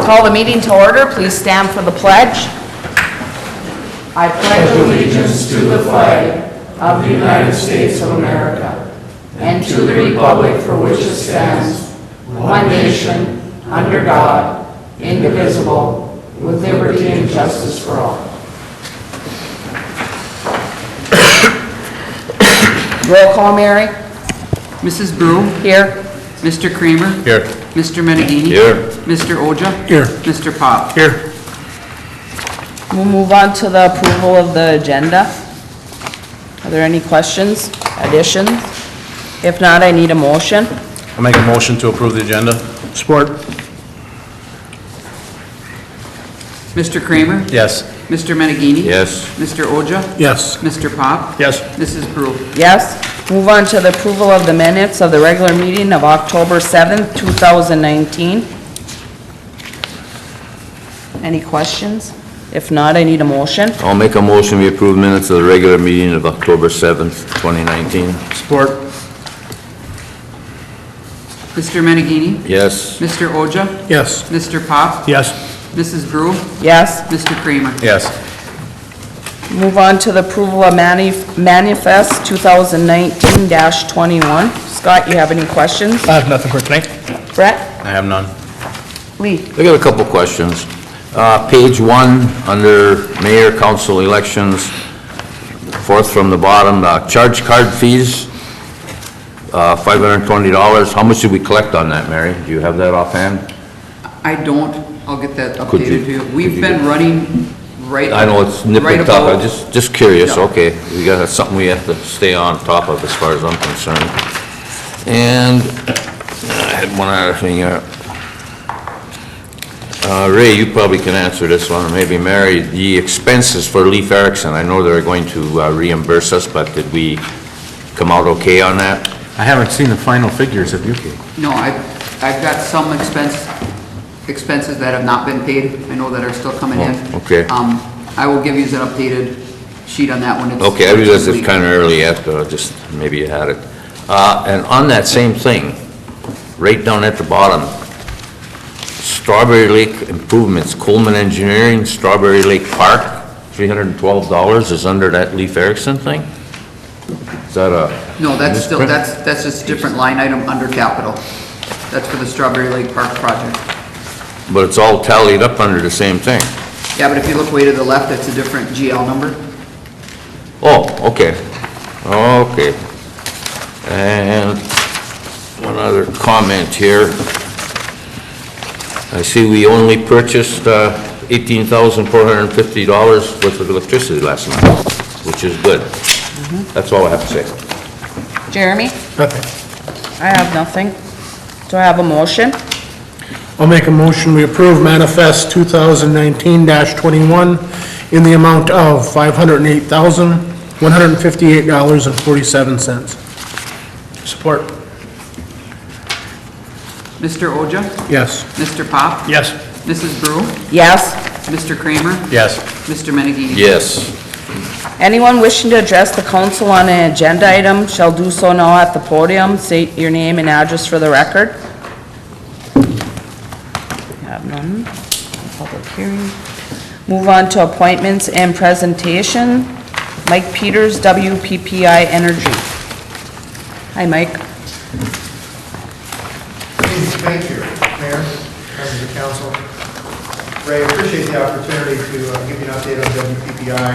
I'll call the meeting to order. Please stand for the pledge. I pledge allegiance to the flag of the United States of America and to the republic for which it stands, one nation, under God, indivisible, with liberty and justice for all. Roll call, Mary. Mrs. Brew? Here. Mr. Kramer? Here. Mr. Meneghini? Here. Mr. Oja? Here. Mr. Pop? Here. We'll move on to the approval of the agenda. Are there any questions, additions? If not, I need a motion. I'll make a motion to approve the agenda. Support. Mr. Kramer? Yes. Mr. Meneghini? Yes. Mr. Oja? Yes. Mr. Pop? Yes. Mrs. Brew? Yes. Move on to the approval of the minutes of the regular meeting of October 7th, 2019. Any questions? If not, I need a motion. I'll make a motion we approve minutes of the regular meeting of October 7th, 2019. Support. Mr. Meneghini? Yes. Mr. Oja? Yes. Mr. Pop? Yes. Mrs. Brew? Yes. Mr. Kramer? Yes. Move on to the approval of manifest 2019-21. Scott, you have any questions? I have nothing for tonight. Brett? I have none. Lee? I got a couple questions. Page 1, under mayor council elections, fourth from the bottom, charge card fees, $520. How much did we collect on that, Mary? Do you have that offhand? I don't. I'll get that Could you- updated to you. We've been running right... I know it's nip right and tuck, about- I'm just curious, Yeah. okay. That's something we have to stay on top of as far as I'm concerned. And I had one other thing here. Ray, you probably can answer this one, or maybe Mary. The expenses for Leif Erikson, I know they're going to reimburse us, but did we come out okay on that? I haven't seen the final figures, have you? No, I've got some expenses that have not been paid. I know that are still coming in. Oh, okay. I will give you an updated sheet on that one. Okay, I realize it's kind of early yet, but just maybe you had it. And on that same thing, right down at the bottom, Strawberry Lake Improvements, Coleman Engineering, Strawberry Lake Park, $312 is under that Leif Erikson thing? Is that a... No, that's still, misprint? that's just a different line item under capital. That's for the Strawberry Lake Park project. But it's all tallied up under the same thing. Yeah, but if you look way to the left, it's a different GL number. Oh, okay. Okay. And one other comment here. I see we only purchased $18,450 worth of electricity last month, which is good. That's all I have to say. Jeremy? Nothing. I have nothing. Do I have a motion? I'll make a motion, we approve manifest 2019-21 in the amount of $508,158.47. Support. Mr. Oja? Yes. Mr. Pop? Yes. Mrs. Brew? Yes. Mr. Kramer? Yes. Mr. Meneghini? Yes. Anyone wishing to address the council on an agenda item shall do so now at the podium. State your name and address for the record. Have none. Public hearing. Move on to appointments and presentation. Mike Peters, WPPI Energy. Hi, Mike. Thank you, Mayor, members of council. Ray, I appreciate the opportunity to give you an update on WPPI.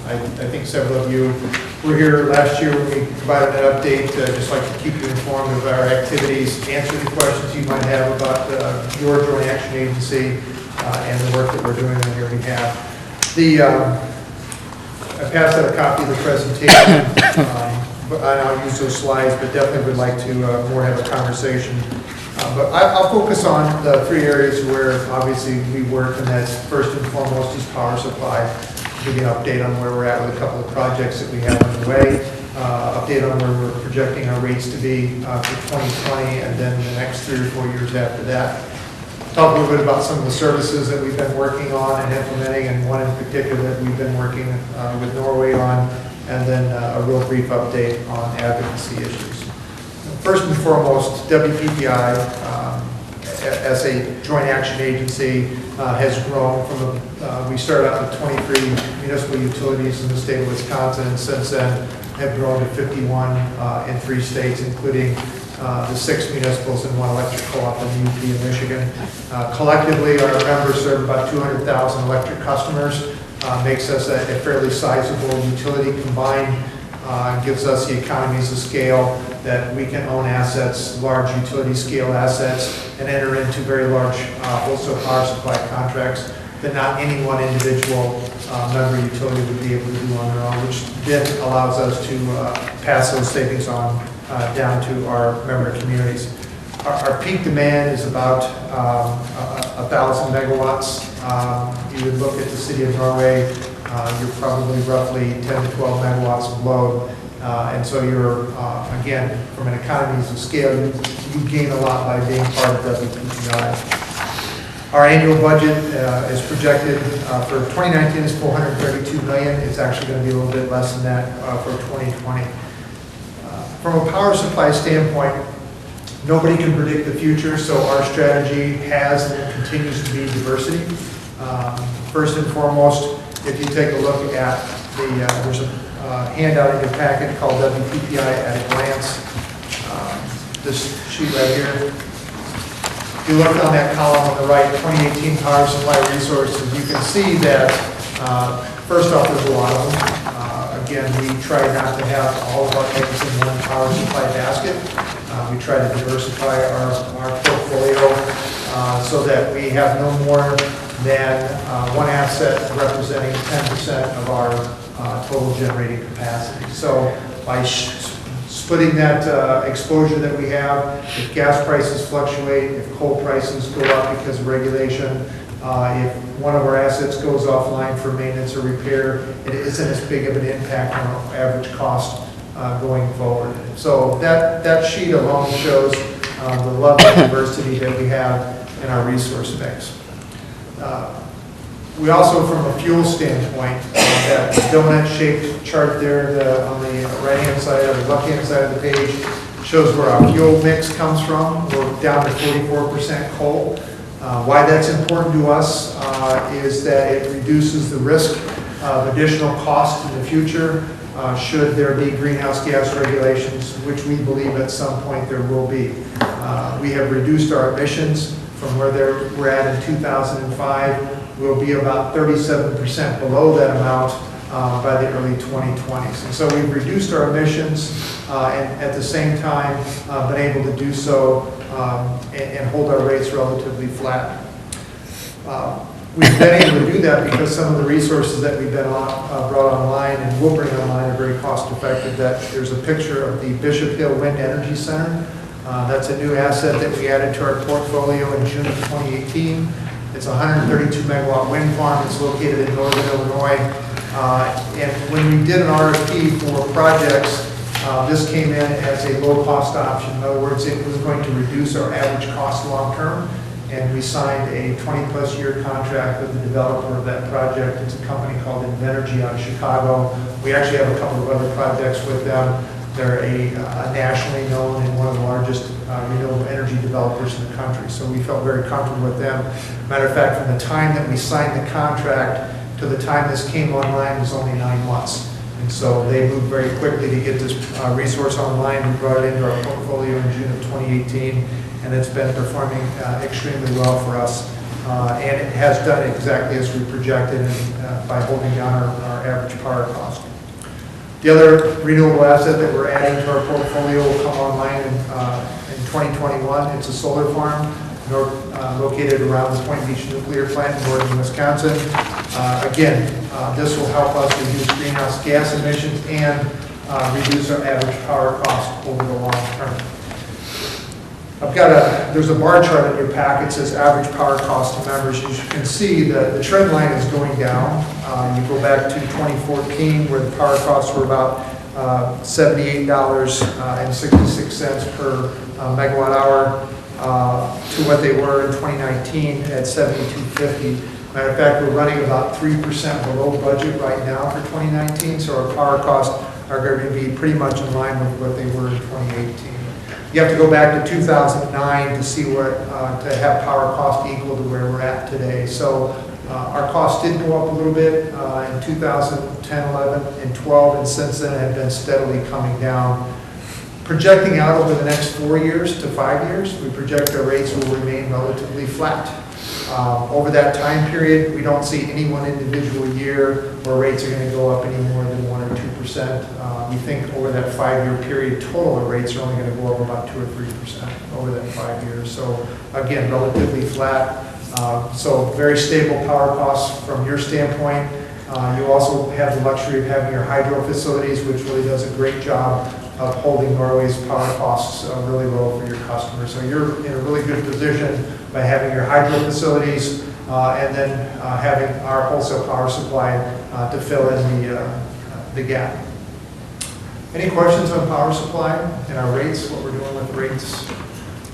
I think several of you were here last year when we provided that update. Just like to keep you informed of our activities, answer the questions you might have about your Joint Action Agency and the work that we're doing on your behalf. I passed out a copy of the presentation. But I'll use those slides, but definitely would like to more have a conversation. But I'll focus on the three areas where obviously we work, and that's first and foremost is power supply. Give you an update on where we're at with a couple of projects that we have underway, update on where we're projecting our rates to be for 2020, and then the next 3 or 4 years after that. Talk a little bit about some of the services that we've been working on and implementing, and one in particular that we've been working with Norway on, and then a real brief update on advocacy issues. First and foremost, WPPI as a joint action agency has grown from, we started out with 23 municipal utilities in the state of Wisconsin, and since then have grown to 51 in 3 states, including the 6 municipals and 1 electric co-op in UP in Michigan. Collectively, our members serve about 200,000 electric customers, makes us a fairly sizable utility combined, gives us the economies of scale that we can own assets, large utility scale assets, and enter into very large wholesale power supply contracts that not any one individual member utility would be able to do on their own, which then allows us to pass those savings on down to our member communities. Our peak demand is about 1,000 megawatts. You would look at the city of Norway, you're probably roughly 10 to 12 megawatts of load. And so you're, again, from an economies of scale, you gain a lot by being part of WPPI. Our annual budget is projected for 2019 is $432 million. It's actually going to be a little bit less than that for 2020. From a power supply standpoint, nobody can predict the future, so our strategy has and continues to be diversity. First and foremost, if you take a look at there's a handout in your packet called WPPI at a glance. This sheet right here. If you look on that column on the right, 2018 power supply resources, you can see that first off, there's a lot of them. Again, we try not to have all of our eggs in one power supply basket. We try to diversify our portfolio so that we have no more than one asset representing 10% of our total generating capacity. So by splitting that exposure that we have, if gas prices fluctuate, if coal prices go up because of regulation, if one of our assets goes offline for maintenance or repair, it isn't as big of an impact on our average cost going forward. So that sheet alone shows the level of diversity that we have in our resource mix. We also, from a fuel standpoint, that donut-shaped chart there on the right-hand side or the left-hand side of the page shows where our fuel mix comes from. We're down to 44% coal. Why that's important to us is that it reduces the risk of additional cost in the future should there be greenhouse gas regulations, which we believe at some point there will be. We have reduced our emissions from where we're at in 2005. We'll be about 37% below that amount by the early 2020s. And so we've reduced our emissions and at the same time been able to do so and hold our rates relatively flat. We've been able to do that because some of the resources that we've been brought online and will bring online are very cost effective. There's a picture of the Bishop Hill Wind Energy Center. That's a new asset that we added to our portfolio in June of 2018. It's a 132 megawatt wind farm. It's located in northern Illinois. And when we did an RFP for projects, this came in as a low cost option. In other words, it was going to reduce our average cost long term. And we signed a 20-plus year contract with the developer of that project. It's a company called Invenergy out of Chicago. We actually have a couple of other projects with them. They're a nationally known and one of the largest renewable energy developers in the country. So we felt very comfortable with them. Matter of fact, from the time that we signed the contract to the time this came online was only 9 months. And so they moved very quickly to get this resource online. We brought it into our portfolio in June of 2018, and it's been performing extremely well for us. And it has done exactly as we projected by holding down our average power cost. The other renewable asset that we're adding to our portfolio will come online in 2021. It's a solar farm located around the Point Beach Nuclear Plant in northern Wisconsin. Again, this will help us reduce greenhouse gas emissions and reduce our average power cost over the long term. There's a bar chart in your packet that says average power cost to members. As you can see, the trend line is going down. You go back to 2014 where the power costs were about $78.66 per megawatt hour to what they were in 2019 at $72.50. Matter of fact, we're running about 3% below budget right now for 2019, so our power costs are going to be pretty much in line with what they were in 2018. You have to go back to 2009 to see where, to have power cost equal to where we're at today. So our costs did go up a little bit in 2010, 11, and 12, and since then have been steadily coming down. Projecting out over the next 4 years to 5 years, we project our rates will remain relatively flat. Over that time period, we don't see any one individual year where rates are going to go up any more than 1 or 2%. We think over that 5-year period, total our rates are only going to go up about 2 or 3% over that 5 years. So again, relatively flat. So very stable power costs from your standpoint. You also have the luxury of having your hydro facilities, which really does a great job of holding Norway's power costs really low for your customers. So you're in a really good position by having your hydro facilities and then having our wholesale power supply to fill in the gap. Any questions on power supply and our rates, what we're doing with rates?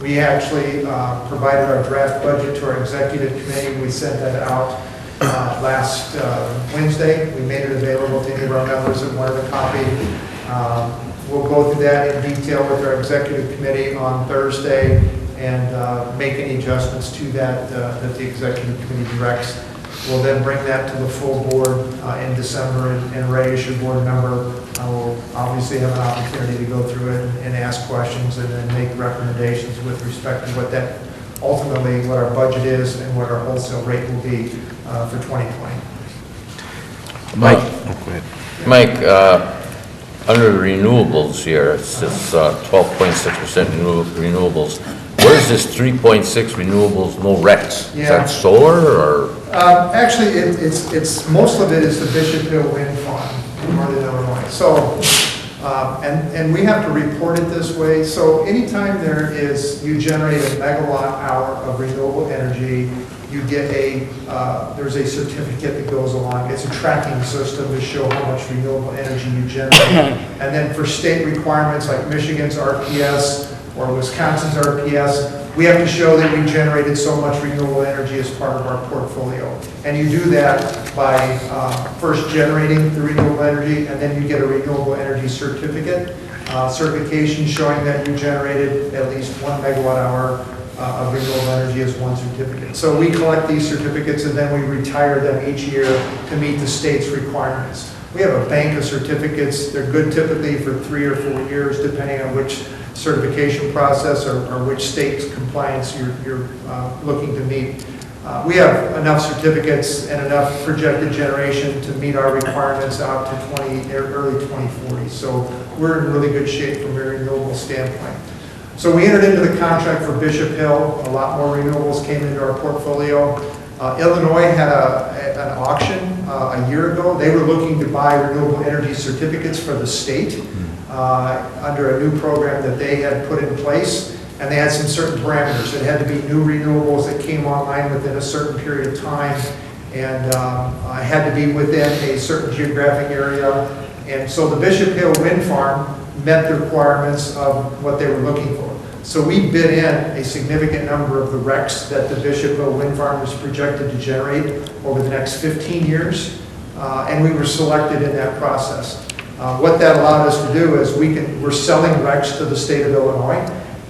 We actually provided our draft budget to our executive committee. We sent that out last Wednesday. We made it available to any of our members that wanted a copy. We'll go through that in detail with our executive committee on Thursday and make any adjustments to that that the executive committee directs. We'll then bring that to the full board in December, and Ray, as your board member, will obviously have an opportunity to go through it and ask questions and then make recommendations with respect to what that ultimately what our budget is and what our wholesale rate will be for 2020. Mike? Mike, under the renewables here, it says 12.6% renewables. Where's this 3.6 renewables, no RECs? Yeah. Is that solar or? Actually, it's most of it is the Bishop Hill Wind Farm in northern Illinois. So, and we have to report it this way. So anytime you generate a megawatt hour of renewable energy, you get there's a certificate that goes along. It's a tracking system to show how much renewable energy you generate. And then for state requirements like Michigan's RPS or Wisconsin's RPS, we have to show that we generated so much renewable energy as part of our portfolio. And you do that by first generating the renewable energy, and then you get a renewable energy certificate, certification showing that you generated at least 1 megawatt hour of renewable energy as one certificate. So we collect these certificates and then we retire them each year to meet the state's requirements. We have a bank of certificates. They're good typically for 3 or 4 years, depending on which certification process or which state's compliance you're looking to meet. We have enough certificates and enough projected generation to meet our requirements out to early 2040. So we're in really good shape from a renewable standpoint. So we entered into the contract for Bishop Hill. A lot more renewables came into our portfolio. Illinois had an auction a year ago. They were looking to buy renewable energy certificates for the state under a new program that they had put in place. And they had some certain parameters. It had to be new renewables that came online within a certain period of time, and had to be within a certain geographic area. And so the Bishop Hill Wind Farm met the requirements of what they were looking for. So we bid in a significant number of the RECs that the Bishop Hill Wind Farm is projected to generate over the next 15 years, and we were selected in that process. What that allowed us to do is we're selling RECs to the state of Illinois,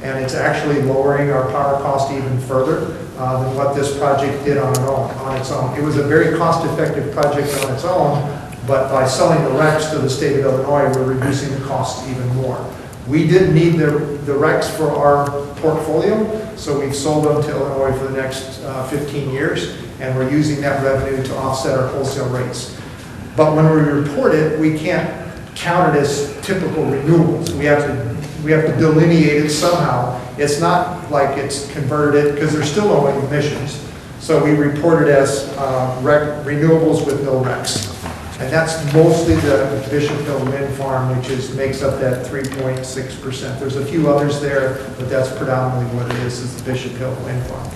and it's actually lowering our power cost even further than what this project did on its own. It was a very cost-effective project on its own, but by selling the RECs to the state of Illinois, we're reducing the cost even more. We didn't need the RECs for our portfolio, so we've sold them to Illinois for the next 15 years, and we're using that revenue to offset our wholesale rates. But when we report it, we can't count it as typical renewables. We have to delineate it somehow. It's not like it's converted, because there's still no emissions. So we report it as renewables with no RECs. And that's mostly the Bishop Hill Wind Farm, which makes up that 3.6%. There's a few others there, but that's predominantly what it is the Bishop Hill Wind Farm.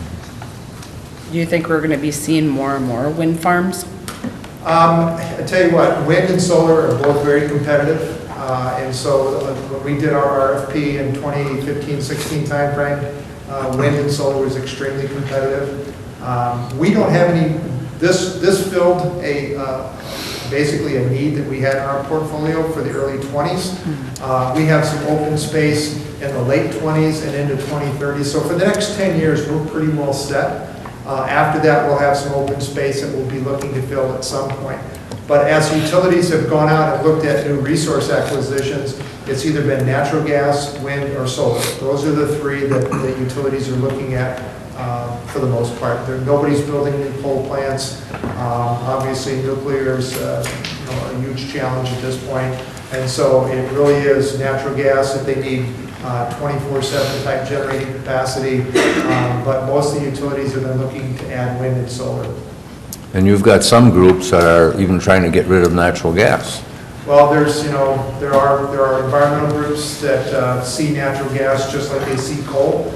Do you think we're going to be seeing more and more wind farms? I tell you what, wind and solar are both very competitive. And so when we did our RFP in 2015-16 timeframe, wind and solar was extremely competitive. We don't have any, this filled a basically a need that we had in our portfolio for the early 20s. We have some open space in the late 20s and into 2030. So for the next 10 years, we're pretty well set. After that, we'll have some open space that we'll be looking to fill at some point. But as utilities have gone out and looked at new resource acquisitions, it's either been natural gas, wind, or solar. Those are the three that the utilities are looking at for the most part. Nobody's building new coal plants. Obviously, nuclear is a huge challenge at this point. And so it really is natural gas if they need 24/7 type generating capacity. But most of the utilities have been looking to add wind and solar. And you've got some groups that are even trying to get rid of natural gas. Well, there are environmental groups that see natural gas just like they see coal.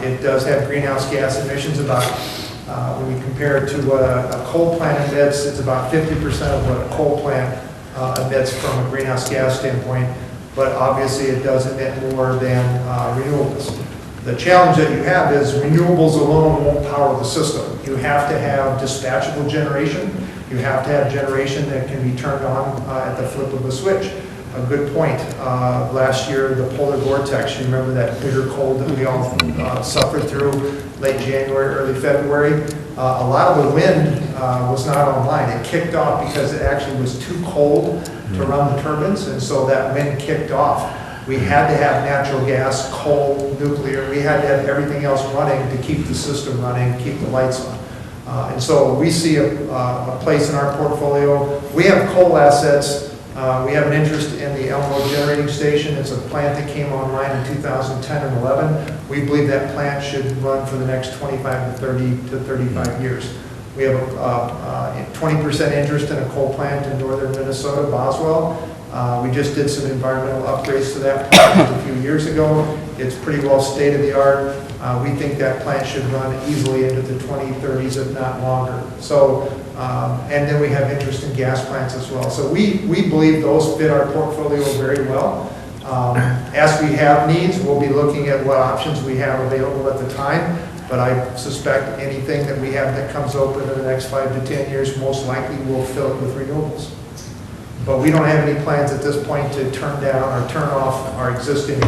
It does have greenhouse gas emissions about, when you compare it to what a coal plant emits, it's about 50% of what a coal plant emits from a greenhouse gas standpoint, but obviously it does emit more than renewables. The challenge that you have is renewables alone won't power the system. You have to have dispatchable generation. You have to have generation that can be turned on at the flip of a switch. A good point. Last year, the polar vortex, you remember that bitter cold that we all suffered through late January, early February? A lot of the wind was not online. It kicked off because it actually was too cold to run the turbines, and so that wind kicked off. We had to have natural gas, coal, nuclear. We had to have everything else running to keep the system running, keep the lights on. And so we see a place in our portfolio. We have coal assets. We have an interest in the Elmo Generating Station. It's a plant that came online in 2010 and 11. We believe that plant should run for the next 25 to 30 to 35 years. We have a 20% interest in a coal plant in northern Minnesota, Boswell. We just did some environmental upgrades to that plant a few years ago. It's pretty well state-of-the-art. We think that plant should run easily into the 2030s, if not longer. So, and then we have interest in gas plants as well. So we believe those fit our portfolio very well. As we have needs, we'll be looking at what options we have available at the time. But I suspect anything that we have that comes open in the next 5 to 10 years, most likely we'll fill it with renewables. But we don't have any plans at this point to turn down or turn off our existing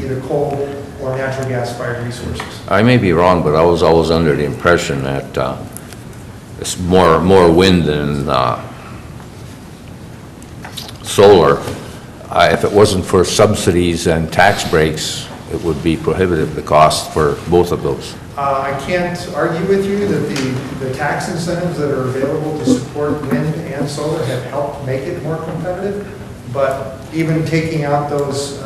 either coal or natural gas-fired resources. I may be wrong, but I was always under the impression that it's more wind than solar. If it wasn't for subsidies and tax breaks, it would be prohibitive, the cost for both of those. I can't argue with you that the tax incentives that are available to support wind and solar have helped make it more competitive. But even taking out those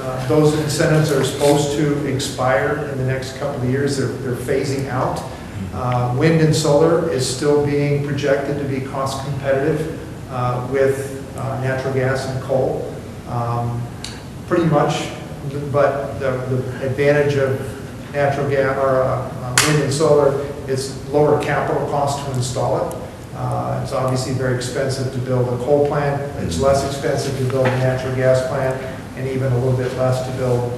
incentives are supposed to expire in the next couple of years. They're phasing out. Wind and solar is still being projected to be cost competitive with natural gas and coal. Pretty much, but the advantage of natural gas or wind and solar is lower capital cost to install it. It's obviously very expensive to build a coal plant. It's less expensive to build a natural gas plant, and even a little bit less to build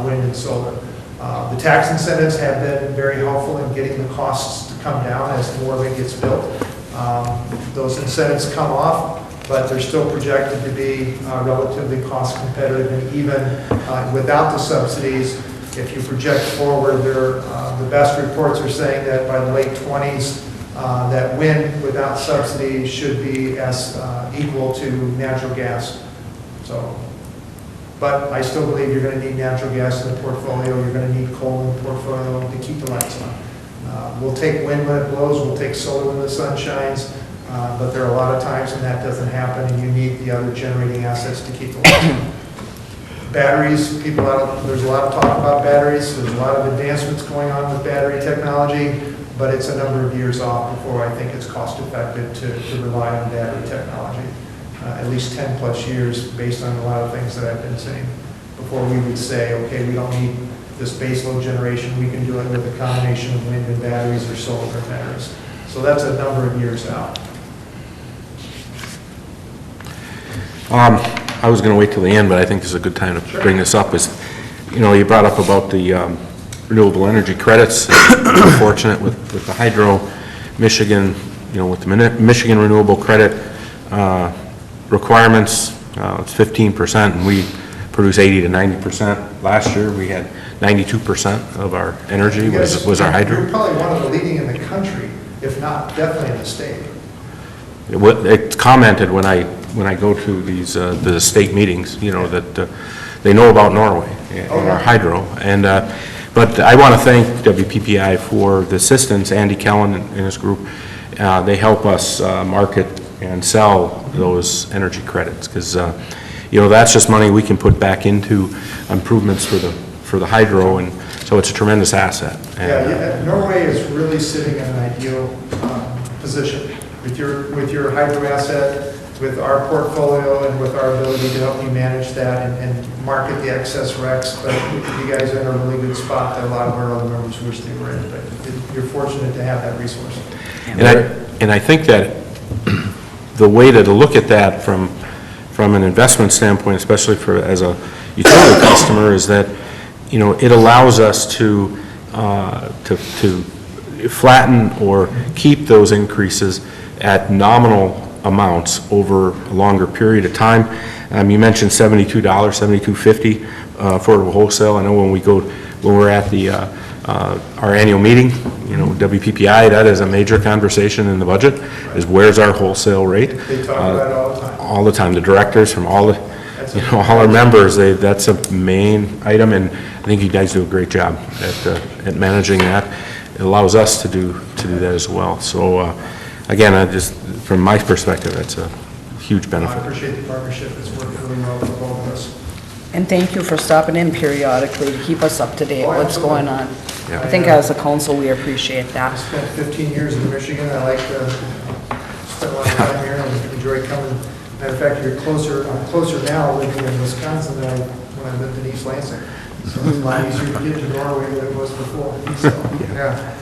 wind and solar. The tax incentives have been very helpful in getting the costs to come down as more of it gets built. Those incentives come off, but they're still projected to be relatively cost competitive, and even without the subsidies, if you project forward, the best reports are saying that by the late 20s, that wind without subsidies should be as equal to natural gas. So, but I still believe you're going to need natural gas in the portfolio. You're going to need coal in the portfolio to keep the lights on. We'll take wind when it blows. We'll take solar when the sun shines. But there are a lot of times when that doesn't happen, and you need the other generating assets to keep the lights on. Batteries, there's a lot of talk about batteries. There's a lot of advancements going on with battery technology, but it's a number of years off before I think it's cost effective to rely on battery technology. At least 10 plus years based on a lot of things that I've been saying before we would say, okay, we don't need this baseload generation. We can do it with a combination of wind and batteries or solar and batteries. So that's a number of years out. I was going to wait till the end, but I think this is a good time to bring this up. You brought up about the renewable energy credits. We're fortunate with the Hydro Michigan, with the Michigan Renewable Credit. requirements, it's 15%, and we produce 80 to 90%. Last year, we had 92% of our energy was our hydro. You're probably one of the leading in the country, if not definitely in the state. It's commented when I go to these, the state meetings, you know, that they know about Norway and our hydro. And, but I want to thank WPPI for the assistance, Andy Kellen and his group. They help us market and sell those energy credits, because, you know, that's just money we can put back into improvements for the hydro, and so it's a tremendous asset. And, Norway is really sitting in an ideal position with your hydro asset, with our portfolio, and with our ability to help you manage that and market the excess RECs. But you guys are in a really good spot that a lot of our other members wish they were in, but you're fortunate to have that resource. and I think that the way to look at that from an investment standpoint, especially as a utility customer, is that, you know, it allows us to flatten or keep those increases at nominal amounts over a longer period of time. You mentioned $72, $72.50 affordable wholesale. I know when we're at our annual meeting, you know, WPPI, that is a major conversation in the budget, is where's our wholesale rate? They talk about it all the time. All the time. The directors from all our members, that's a main item, and I think you guys do a great job at managing that. It allows us to do that as well. So, again, from my perspective, that's a huge benefit. I appreciate the partnership. It's worked really well for both of us. And thank you for stopping in periodically to keep us up to date, what's going on. Yeah. I think as a council, we appreciate I that. spent 15 years in Michigan. I like to spend a lot of time here and enjoy coming. Matter of fact, I'm closer now living in Wisconsin than when I lived in East Lansing. So it's a lot easier to get to Norway than it was before. So, yeah.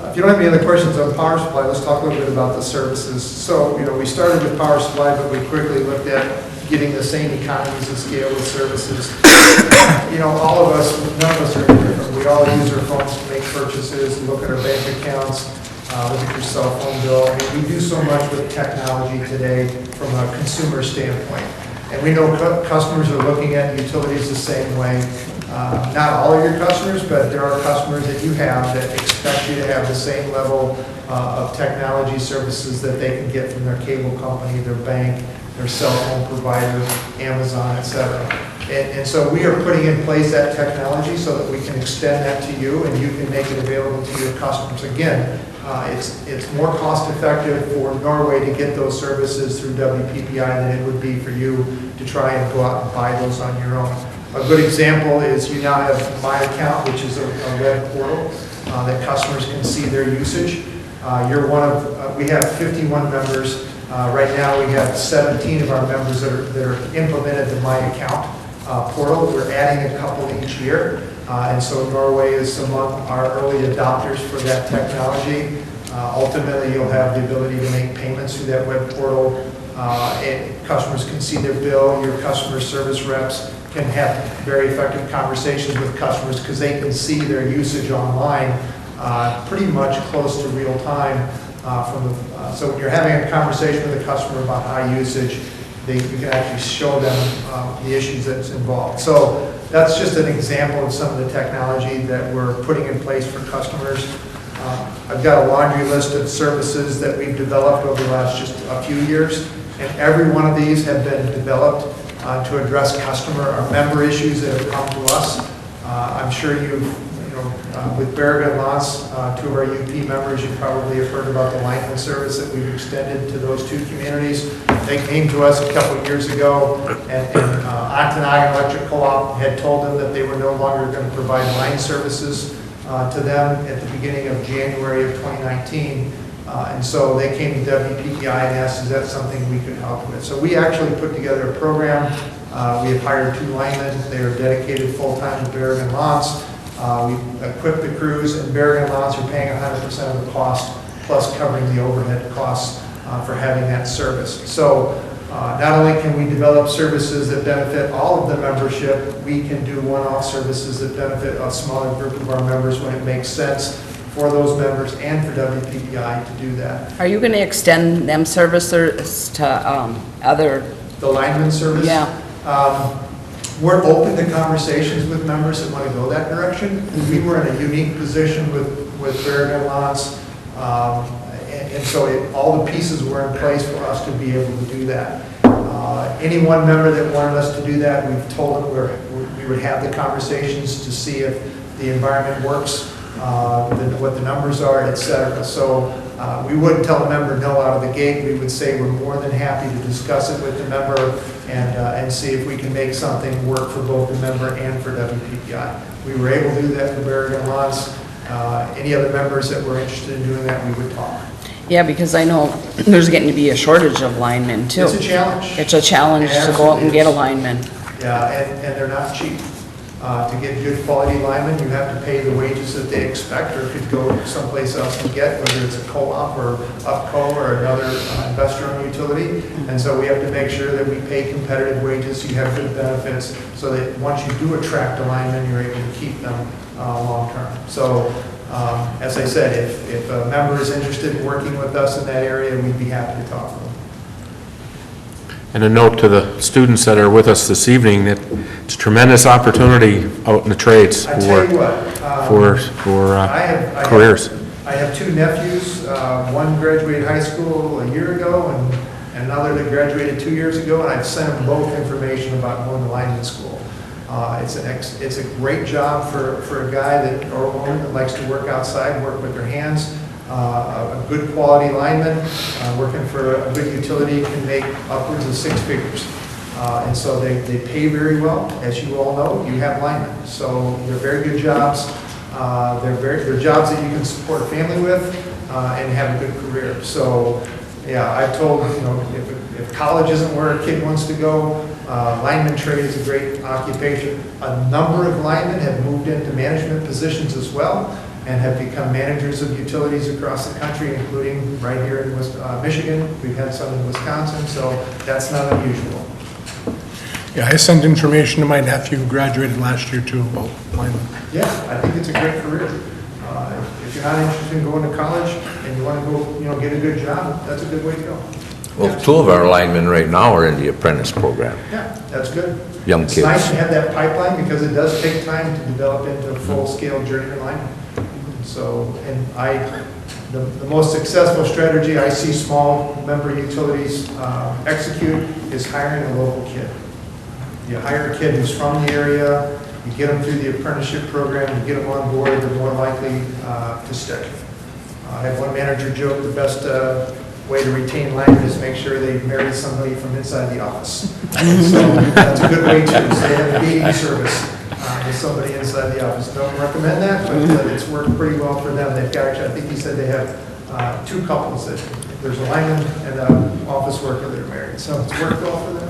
If you don't have any other questions on power supply, let's talk a little bit about the services. So, you know, we started with power supply, but we quickly looked at getting the same economies of scale with services. You know, all of us, none of us are different. We all use our phones to make purchases, look at our bank accounts, look at your cell phone bill. I mean, we do so much with technology today from a consumer standpoint. And we know customers are looking at utilities the same way. Not all of your customers, but there are customers that you have that expect you to have the same level of technology services that they can get from their cable company, their bank, their cell phone provider, Amazon, et cetera. And so we are putting in place that technology so that we can extend that to you and you can make it available to your customers. Again, it's more cost effective for Norway to get those services through WPPI than it would be for you to try and go out and buy those on your own. A good example is you now have My Account, which is a web portal that customers can see their usage. You're one of, we have 51 members. Right now we have 17 of our members that are implemented the My Account portal. We're adding a couple each year. And so Norway is among our early adopters for that technology. Ultimately, you'll have the ability to make payments through that web portal. And customers can see their bill. Your customer service reps can have very effective conversations with customers because they can see their usage online pretty much close to real time. So when you're having a conversation with a customer about high usage, you can actually show them the issues that's involved. So that's just an example of some of the technology that we're putting in place for customers. I've got a laundry list of services that we've developed over the last just a few years, and every one of these have been developed to address customer or member issues that have come to us. I'm sure with Berrigan Lots, two of our UP members, you probably have heard about the Langland service that we've extended to those two communities. They came to us a couple of years ago, and Ontonagon Electric Co-op had told them that they were no longer going to provide line services to them at the beginning of January of 2019. And so they came to WPPI and asked, is that something we could help with? So we actually put together a program. We have hired 2 linemen. They are dedicated full-time to Berrigan Lots. We equip the crews, and Berrigan Lots are paying 100% of the cost, plus covering the overhead costs for having that service. So not only can we develop services that benefit all of the membership, we can do one-off services that benefit a smaller group of our members when it makes sense for those members and for WPPI to do that. Are you going to extend them services to other, The lineman service? Yeah. We're open to conversations with members that want to go that direction. We were in a unique position with Berrigan Lance, and so all the pieces were in place for us to be able to do that. Any one member that wanted us to do that, we've told them we would have the conversations to see if the environment works, what the numbers are, et cetera. So we wouldn't tell a member no out of the gate. We would say we're more than happy to discuss it with the member and see if we can make something work for both the member and for WPPI. We were able to do that for Berrigan Lance. Any other members that were interested in doing that, we would talk. yeah, because I know there's getting to be a shortage of linemen too. It's a challenge. It's a challenge to go out and get a lineman. Yeah, and they're not cheap. To get good quality linemen, you have to pay the wages that they expect or could go someplace else and get, whether it's a co-op or UPCO or another investor-owned utility. And so we have to make sure that we pay competitive wages, you have good benefits, so that once you do attract a lineman, you're able to keep them long-term. So, as I said, if a member is interested in working with us in that area, we'd be happy to talk to them. And a note to the students that are with us this evening that it's a tremendous opportunity out in the trades I tell you what, for I careers. I have two nephews. One graduated high school a year ago, and another that graduated 2 years ago. And I've sent them both information about going to lineman school. It's a great job for a guy or a woman that likes to work outside, work with their hands. A good quality lineman working for a good utility can make upwards of 6 figures. And so they pay very well. As you all know, you have linemen. So they're very good jobs. They're jobs that you can support a family with and have a good career. So yeah, I've told, if college isn't where a kid wants to go, lineman trade is a great occupation. A number of linemen have moved into management positions as well, and have become managers of utilities across the country, including right here in Michigan. We've had some in Wisconsin, so that's not unusual. Yeah, I sent information to my nephew who graduated last year too about lineman. Yeah, I think it's a great career. If you're not interested in going to college and you want to go, get a good job, that's a good way to go. Well, 2 of our linemen right now are in the apprentice program, Yeah, that's good. young It's nice kids. to have that pipeline because it does take time to develop into a full-scale journeyman lineman. So, and the most successful strategy I see small member utilities execute is hiring a local kid. You hire a kid who's from the area, you get them through the apprenticeship program, you get them on board, they're more likely to stick. I had one manager joke, the best way to retain linemen is make sure they marry somebody from inside the office. So that's a good way to stay in the meeting service. With somebody inside the office. Don't recommend that, but it's worked pretty well for them. They've got, I think he said they have 2 couples that, there's a lineman and an office worker that are married. So it's worked well for them.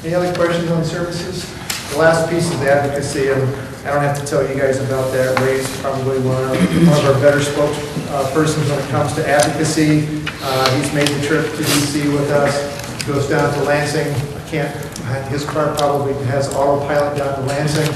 Any other questions on services? The last piece is advocacy, and I don't have to tell you guys about that. Ray's probably one of our better spokespersons when it comes to advocacy. He's made the trip to DC with us. He goes down to Lansing. His car probably has autopilot down to Lansing.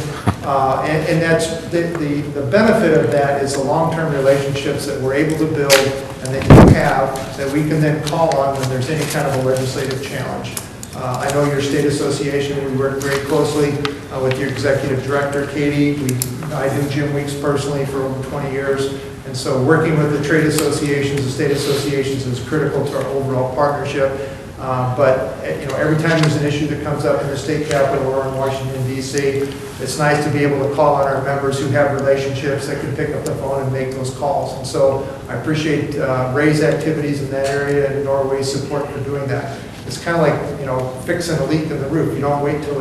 And that's the benefit of that is the long-term relationships that we're able to build and that you have that we can then call on when there's any kind of a legislative challenge. I know your state association, we work very closely with your executive director, Katie. I knew Jim Weeks personally for over 20 years. And so working with the trade associations, the state associations is critical to our overall partnership. But every time there's an issue that comes up in the state capitol or in Washington, D.C., it's nice to be able to call on our members who have relationships that can pick up the phone and make those calls. And so I appreciate Ray's activities in that area and Norway's support for doing that. It's kind of like, fixing a leak in the roof. You don't wait till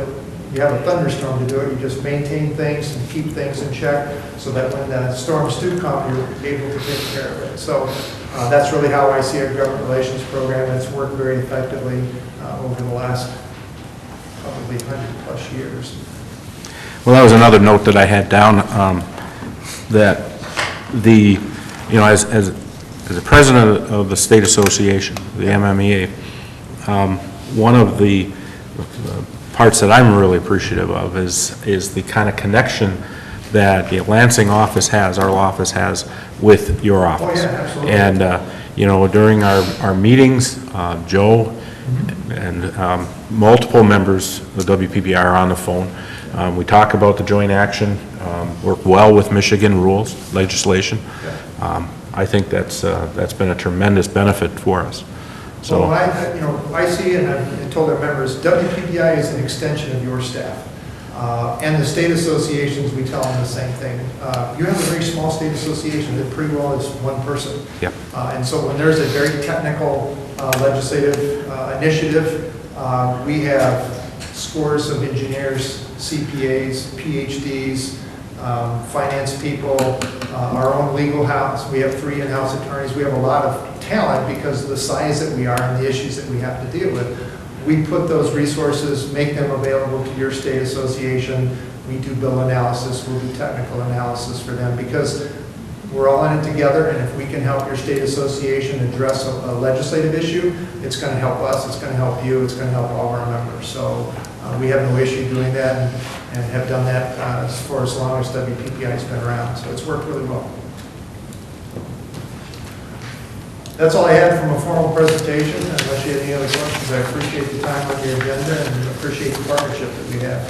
you have a thunderstorm to do it. You just maintain things and keep things in check so that when the storms do come, you're able to take care of it. So that's really how I see our government relations program. It's worked very effectively over the last probably 100+ years. Well, that was another note that I had down, that as the president of the state association, the MMEA, one of the parts that I'm really appreciative of is the kind of connection that the Lansing office has, our office has, with your office. yeah, absolutely. And, you know, during our meetings, Joe and multiple members of the WPBI are on the phone. We talk about the joint action, work well with Michigan rules, legislation. I think that's been a tremendous benefit for us. So, Well, I see it, and I've told our members, WPBI is an extension of your staff. And the state associations, we tell them the same thing. You have a very small state association that pretty well is one person. Yep. And so when there's a very technical legislative initiative, we have scores of engineers, CPAs, PhDs, finance people, our own legal house. We have 3 in-house attorneys. We have a lot of talent because of the size that we are and the issues that we have to deal with. We put those resources, make them available to your state association. We do bill analysis, we'll do technical analysis for them because we're all in it together, and if we can help your state association address a legislative issue, it's going to help us, it's going to help you, it's going to help all our members. So we have no issue doing that and have done that for as long as WPPI has been around. So it's worked really well. That's all I had from a formal presentation. Unless you have any other questions, I appreciate the time on your agenda and appreciate the partnership that we have.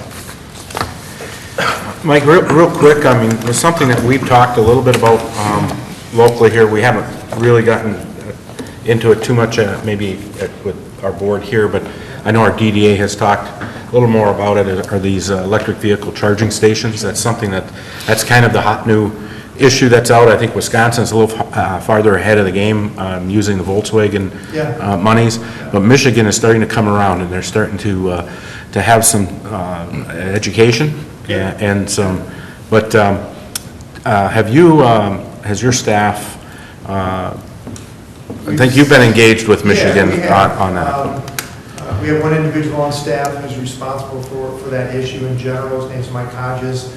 Mike, real quick, I mean, there's something that we've talked a little bit about locally here. We haven't really gotten into it too much, maybe with our board here, but I know our DDA has talked a little more about it, are these electric vehicle charging stations. That's something that's kind of the hot new issue that's out. I think Wisconsin's a little farther ahead of the game using the Volkswagen monies, but Michigan is starting to come around, and they're starting to have some education and some. But have you? Has your staff? I think you've been engaged with Michigan on that. We have one individual on staff who's responsible for that issue in general. His name's Mike Hodges.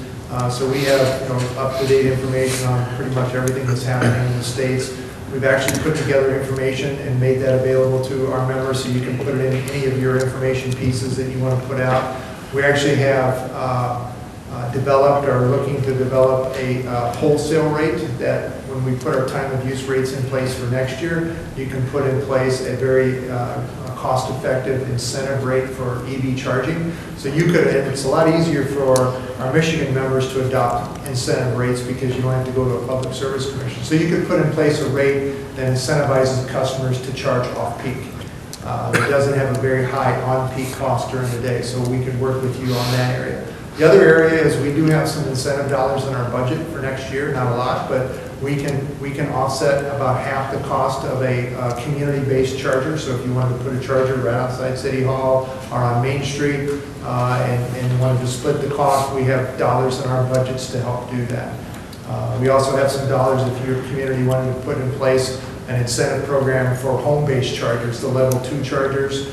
So we have up-to-date information on pretty much everything that's happening in the states. We've actually put together information and made that available to our members so you can put it in any of your information pieces that you want to put out. We actually have developed or looking to develop a wholesale rate that when we put our time of use rates in place for next year, you can put in place a very cost-effective incentive rate for EV charging. So you could, and it's a lot easier for our Michigan members to adopt incentive rates because you don't have to go to a public service commission. So you could put in place a rate that incentivizes customers to charge off-peak. That doesn't have a very high on-peak cost during the day, so we could work with you on that area. The other area is we do have some incentive dollars in our budget for next year, not a lot, but we can offset about half the cost of a community-based charger. So if you wanted to put a charger right outside City Hall or on Main Street and wanted to split the cost, we have dollars in our budgets to help do that. We also have some dollars if your community wanted to put in place an incentive program for home-based chargers, the level 2 chargers.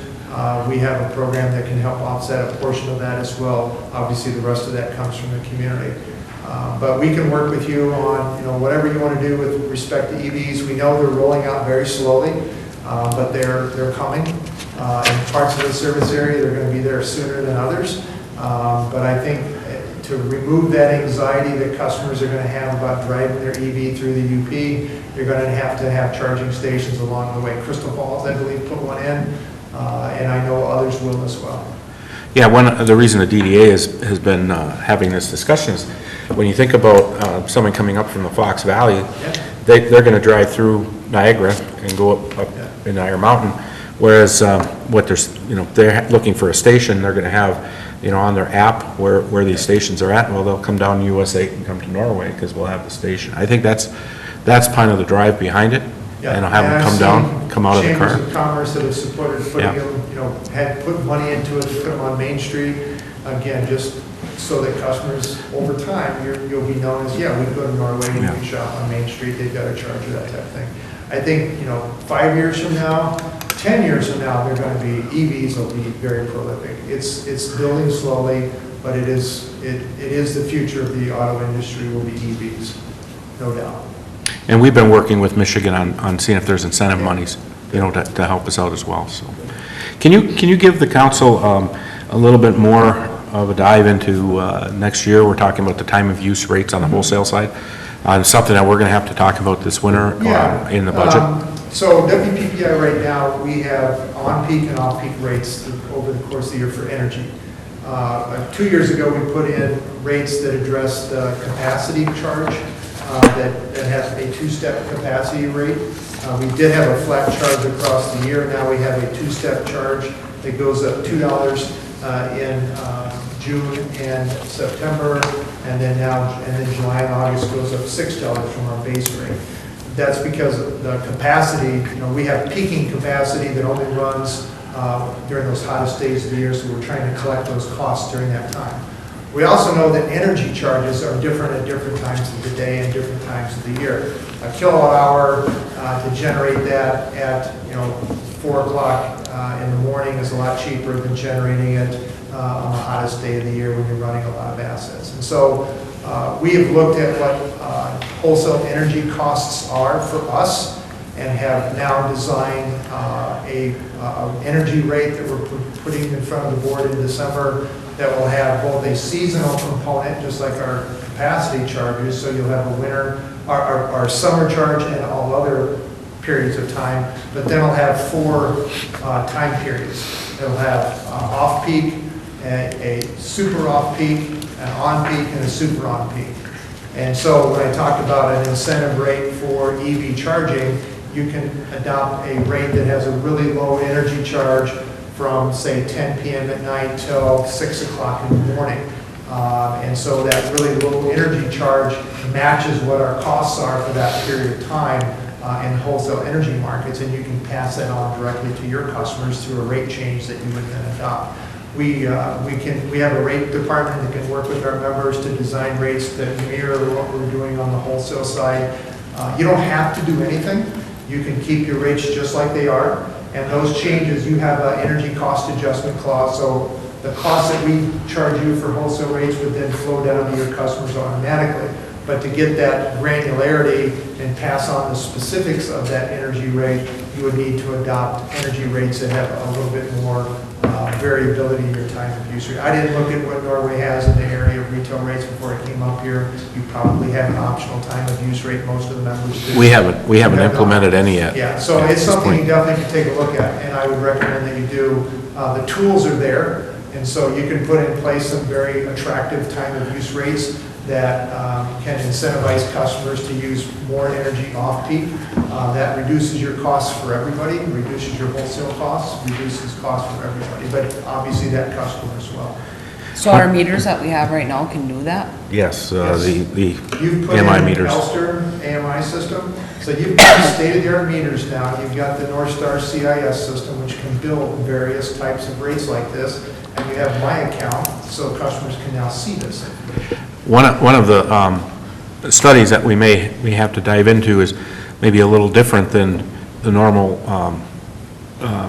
We have a program that can help offset a portion of that as well. Obviously, the rest of that comes from the community. But we can work with you on whatever you want to do with respect to EVs. We know they're rolling out very slowly, but they're coming. In parts of the service area, they're going to be there sooner than others. But I think to remove that anxiety that customers are going to have about driving their EV through the UP, you're going to have charging stations along the way. Crystal Falls, I believe, put one in. And I know others will as well. Yeah, the reason the DDA has been having this discussion is when you think about someone coming up from the Fox Valley, they're going to drive through Niagara and go up in Niagara Mountain, whereas they're looking for a station, they're going to have on their app where these stations are at. Well, they'll come down US 8 and come to Norway because we'll have the station. I think that's kind of the drive behind it. And I'll have them come down, come out of the car. Chambers of Commerce that have supported putting them, had put money into it to put them on Main Street. Again, just so that customers, over time, you'll be known as, we can go to Norway and you can shop on Main Street, they've got a charger, that type of thing. I think, 5 years from now, 10 years from now, they're going to be, EVs will be very prolific. It's building slowly, but it is the future of the auto industry will be EVs, no doubt. And we've been working with Michigan on seeing if there's incentive monies, to help us out as well. So, can you give the council a little bit more of a dive into next year. We're talking about the time of use rates on the wholesale side. It's something that we're going to have to talk about this winter in the budget. So WPPI right now, we have on-peak and off-peak rates over the course of the year for energy. 2 years ago, we put in rates that address the capacity charge that has a two-step capacity rate. We did have a flat charge across the year. Now we have a two-step charge that goes up $2 in June and September, and then July and August goes up $6 from our base rate. That's because of the capacity. We have peaking capacity that only runs during those hottest days of the year, so we're trying to collect those costs during that time. We also know that energy charges are different at different times of the day and different times of the year. A kilowatt hour to generate that at 4 o'clock in the morning is a lot cheaper than generating it on the hottest day of the year when you're running a lot of assets. And so we have looked at what wholesale energy costs are for us and have now designed a energy rate that we're putting in front of the board in December that will have both a seasonal component, just like our capacity charges, so you'll have a winter, our summer charge and all other periods of time, but then it'll have 4 time periods. It'll have off-peak, a super off-peak, an on-peak, and a super on-peak. And so when I talked about an incentive rate for EV charging, you can adopt a rate that has a really low energy charge from, say, 10 p.m. at night till 6 o'clock in the morning. And so that really low energy charge matches what our costs are for that period of time in wholesale energy markets, and you can pass that on directly to your customers through a rate change that you would then adopt. We have a rate department that can work with our members to design rates that mirror what we're doing on the wholesale side. You don't have to do anything. You can keep your rates just like they are, and those changes, you have an energy cost adjustment clause, so the cost that we charge you for wholesale rates would then flow down to your customers automatically. But to get that granularity and pass on the specifics of that energy rate, you would need to adopt energy rates that have a little bit more variability in your time of use rate. I didn't look at what Norway has in the area of retail rates before I came up here. You probably have an optional time of use rate. Most of the members do. We haven't implemented any yet. Yeah, so it's something you definitely can take a look at, and I would recommend that you do. The tools are there, and so you can put in place some very attractive time of use rates that can incentivize customers to use more energy off-peak. That reduces your costs for everybody, reduces your wholesale costs, reduces costs for everybody, but obviously that customer as well. So our meters that we have right now can do that? Yes, Yes. the You've put AMI in meters. Elster AMI system, so you've got state-of-the-art meters now. You've got the North Star CIS system, which can bill various types of rates like this, and you have my account, so customers can now see this information. One of the studies that we have to dive into is maybe a little different than the normal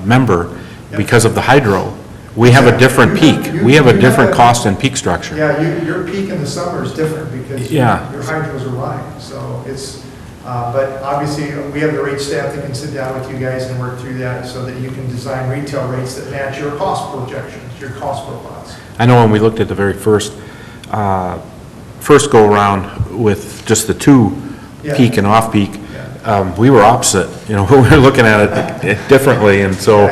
member because of the hydro. We have a different peak. We have a different cost and peak structure. Yeah, your peak in the summer is different because your hydros are running, so it's, but obviously we have the rate staff that can sit down with you guys and work through that so that you can design retail rates that match your cost projections, your cost profiles. I know when we looked at the very first go-around with just the 2 peak and off-peak, we were opposite. We were looking at it differently, and so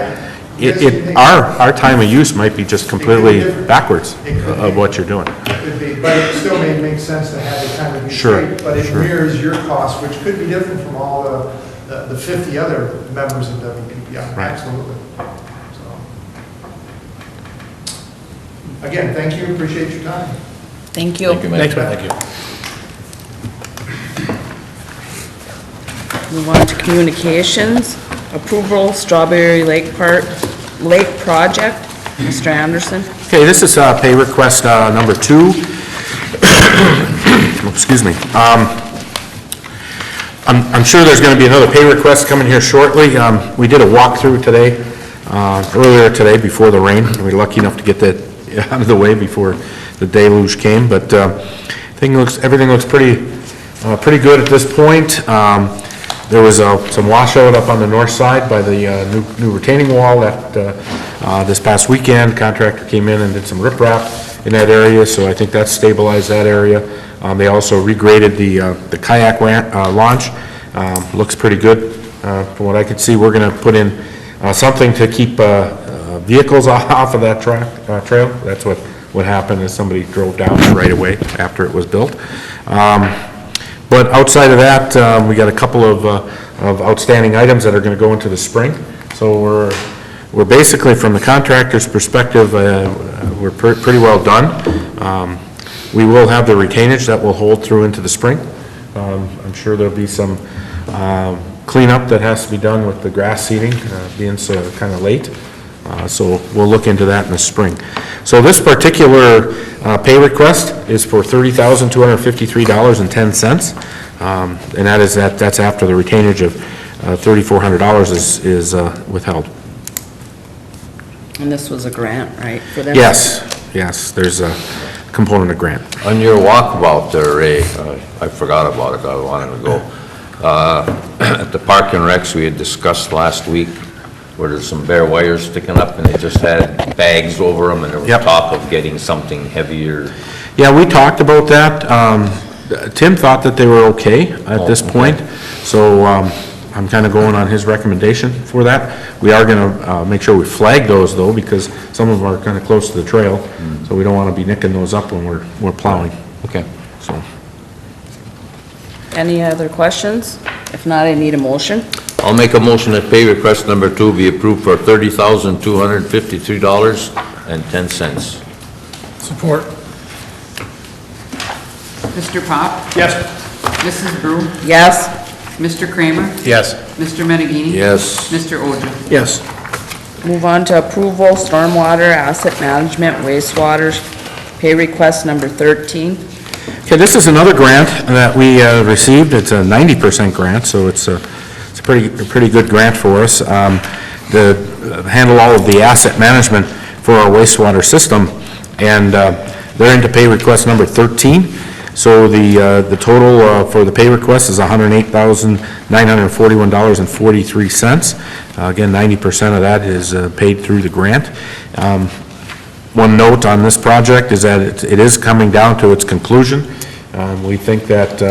our time of use might be just completely backwards of what you're doing. It could be, but it still may make sense to have the kind of use rate, but it mirrors your cost, which could be different from all the 50 other members of WPPI. Right. Absolutely. So, again, thank you, appreciate your time. Thank you. Thank you. Move on to communications. Approval, Strawberry Lake Project. Mr. Anderson. Okay, this is pay request number 2. Excuse me. I'm sure there's going to be another pay request coming here shortly. We did a walkthrough today, earlier today before the rain. We were lucky enough to get that out of the way before the deluge came, but everything looks pretty good at this point. There was some washout up on the north side by the new retaining wall that this past weekend. Contractor came in and did some riprap in that area, so I think that stabilized that area. They also regraded the kayak launch. Looks pretty good. From what I could see, we're going to put in something to keep vehicles off of that trail. That's what happened, is somebody drove down it right away after it was built. But outside of that, we got a couple of outstanding items that are going to go into the spring. So we're basically, from the contractor's perspective, we're pretty well done. We will have the retainage that will hold through into the spring. I'm sure there'll be some cleanup that has to be done with the grass seeding, being so kind of late. So we'll look into that in the spring. So this particular pay request is for $30,253.10, and that's after the retainage of $3,400 is withheld. And this was a grant, right, for them? Yes, there's a component of grant. On your walkabout there, Ray, I forgot about it, I wanted to go. At the Park and Recs, we had discussed last week where there's some bare wires sticking up and they just had bags over them and there was Yep. talk of getting something heavier. Yeah, we talked about that. Tim thought that they were okay at this point, so I'm kind of going on his recommendation for that. We are going to make sure we flag those, though, because some of them are kind of close to the trail, so we don't want to be nicking those up when we're plowing. Okay. So, Any other questions? If not, I need a motion. I'll make a motion that pay request number 2 be approved for $30,253.10. Support. Mr. Pop? Yes. Mrs. Brew? Yes. Mr. Kramer? Yes. Mr. Menagini? Yes. Mr. Oja? Yes. Move on to approval, stormwater asset management wastewater pay request number 13. okay, this is another grant that we received. It's a 90% grant, so it's a pretty good grant for us. To handle all of the asset management for our wastewater system, and they're into pay request number 13. So the total for the pay request is $108,941.43. Again, 90% of that is paid through the grant. One note on this project is that it is coming down to its conclusion. We think that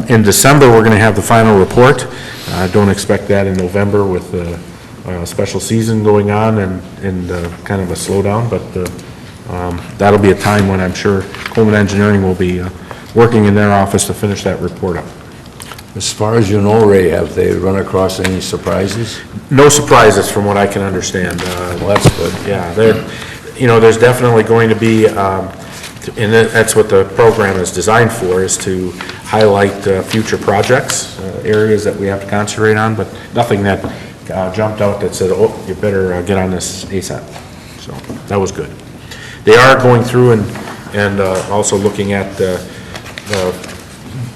in December, we're going to have the final report. Don't expect that in November with the special season going on and kind of a slowdown, but that'll be a time when I'm sure Coleman Engineering will be working in their office to finish that report up. As far as you know, Ray, have they run across any surprises? No surprises from what I can understand. Well, that's good. Yeah, there's definitely going to be, and that's what the program is designed for, is to highlight future projects, areas that we have to concentrate on, but nothing that jumped out that said, oh, you better get on this ASAP. So that was good. They are going through and also looking at the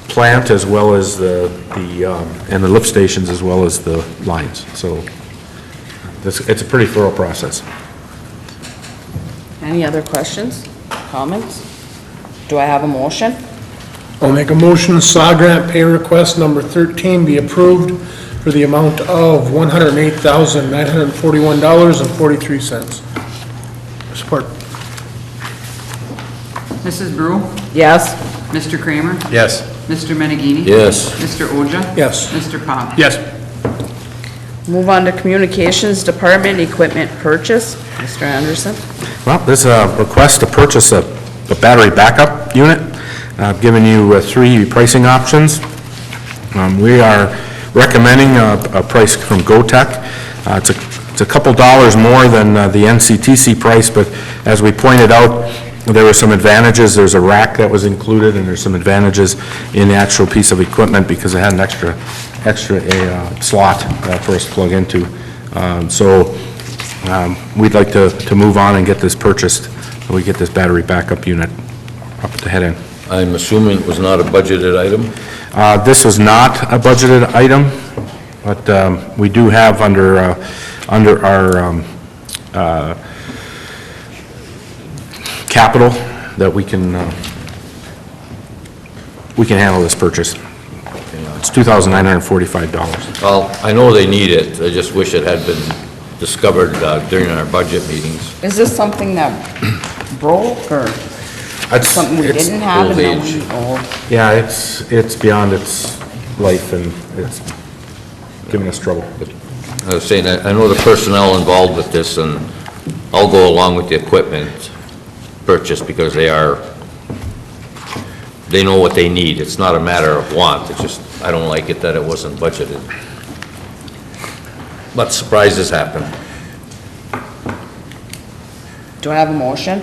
plant as well as and the lift stations as well as the lines. So it's a pretty thorough process. Any other questions, comments? Do I have a motion? I'll make a motion, SAW grant pay request number 13 be approved for the amount of $108,941.43. Support. Mrs. Brew? Yes. Mr. Kramer? Yes. Mr. Menagini? Yes. Mr. Oja? Yes. Mr. Pop? Yes. Move on to communications department equipment purchase. Mr. Anderson? Well, this is a request to purchase a battery backup unit. I've given you 3 pricing options. We are recommending a price from GoTech. It's a couple dollars more than the NCTC price, but as we pointed out, there were some advantages. There's a rack that was included, and there's some advantages in the actual piece of equipment because it had an extra slot for us to plug into. So we'd like to move on and get this purchased, so we get this battery backup unit up at the head end. I'm assuming it was not a budgeted item? This was not a budgeted item, but we do have under our capital that we can handle this purchase. It's $2,945. Well, I know they need it, I just wish it had been discovered during our budget meetings. Is this something that broke or It's- something we it's didn't have and now old we age. old? Yeah, it's beyond its life, and it's giving us trouble. But I was saying, I know the personnel involved with this, and I'll go along with the equipment purchase because they know what they need. It's not a matter of want, it's just, I don't like it that it wasn't budgeted. But surprises happen. Do I have a motion?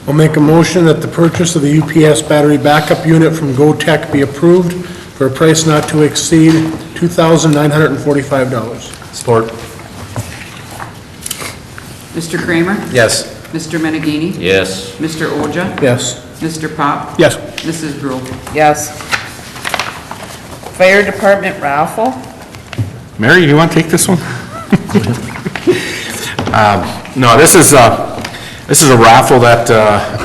I'll make a motion that the purchase of the UPS battery backup unit from GoTech be approved for a price not to exceed $2,945. Support. Mr. Kramer? Yes. Mr. Menegini? Yes. Mr. Oja? Yes. Mr. Pop? Yes. Mrs. Brule? Yes. Fire department raffle? Mary, do you want to take this one? No, this is a raffle that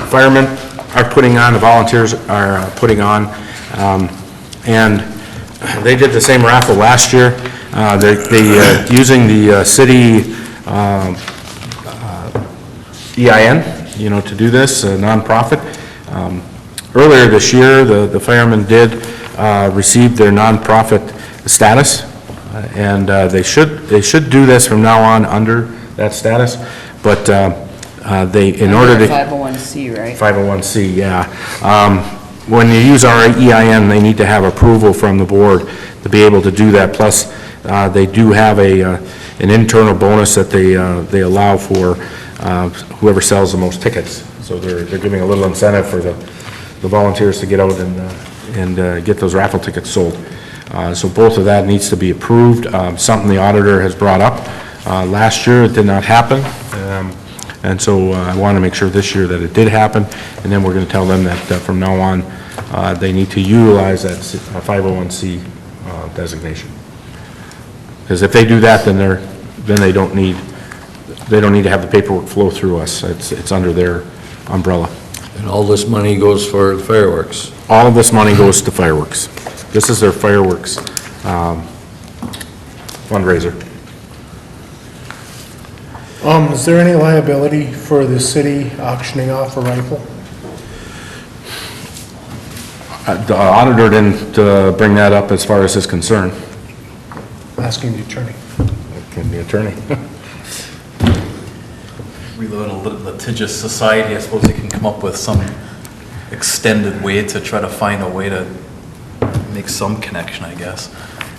firemen are putting on, the volunteers are putting on, and they did the same raffle last year. Using the city EIN, to do this, a nonprofit. Earlier this year, the firemen did receive their nonprofit status, and they should do this from now on under that status, but in order to... 501c, right? 501c, yeah. When you use our EIN, they need to have approval from the board to be able to do that. Plus, they do have an internal bonus that they allow for whoever sells the most tickets. So they're giving a little incentive for the volunteers to get out and get those raffle tickets sold. So both of that needs to be approved. Something the auditor has brought up. Last year, it did not happen. And so I want to make sure this year that it did happen, and then we're going to tell them that from now on, they need to utilize that 501c designation. Because if they do that, then they don't need to have the paperwork flow through us. It's under their umbrella. And all this money goes for fireworks. All of this money goes to fireworks. This is their fireworks fundraiser. Is there any liability for the city auctioning off a rifle? The auditor didn't bring that up as far as his concern. Asking the attorney. Can the attorney? We live in a litigious society. I suppose they can come up with some extended way to try to find a way to make some connection, I guess.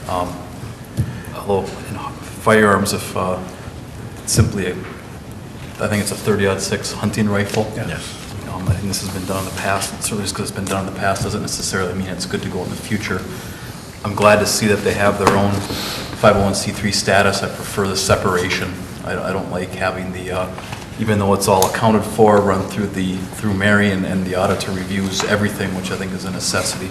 Although in firearms, if simply, I think it's a 30-06 hunting rifle. Yes. I think this has been done in the past. Certainly just because it's been done in the past doesn't necessarily mean it's good to go in the future. I'm glad to see that they have their own 501c3 status. I prefer the separation. I don't like having the, even though it's all accounted for, run through Mary and the auditor reviews everything, which I think is a necessity.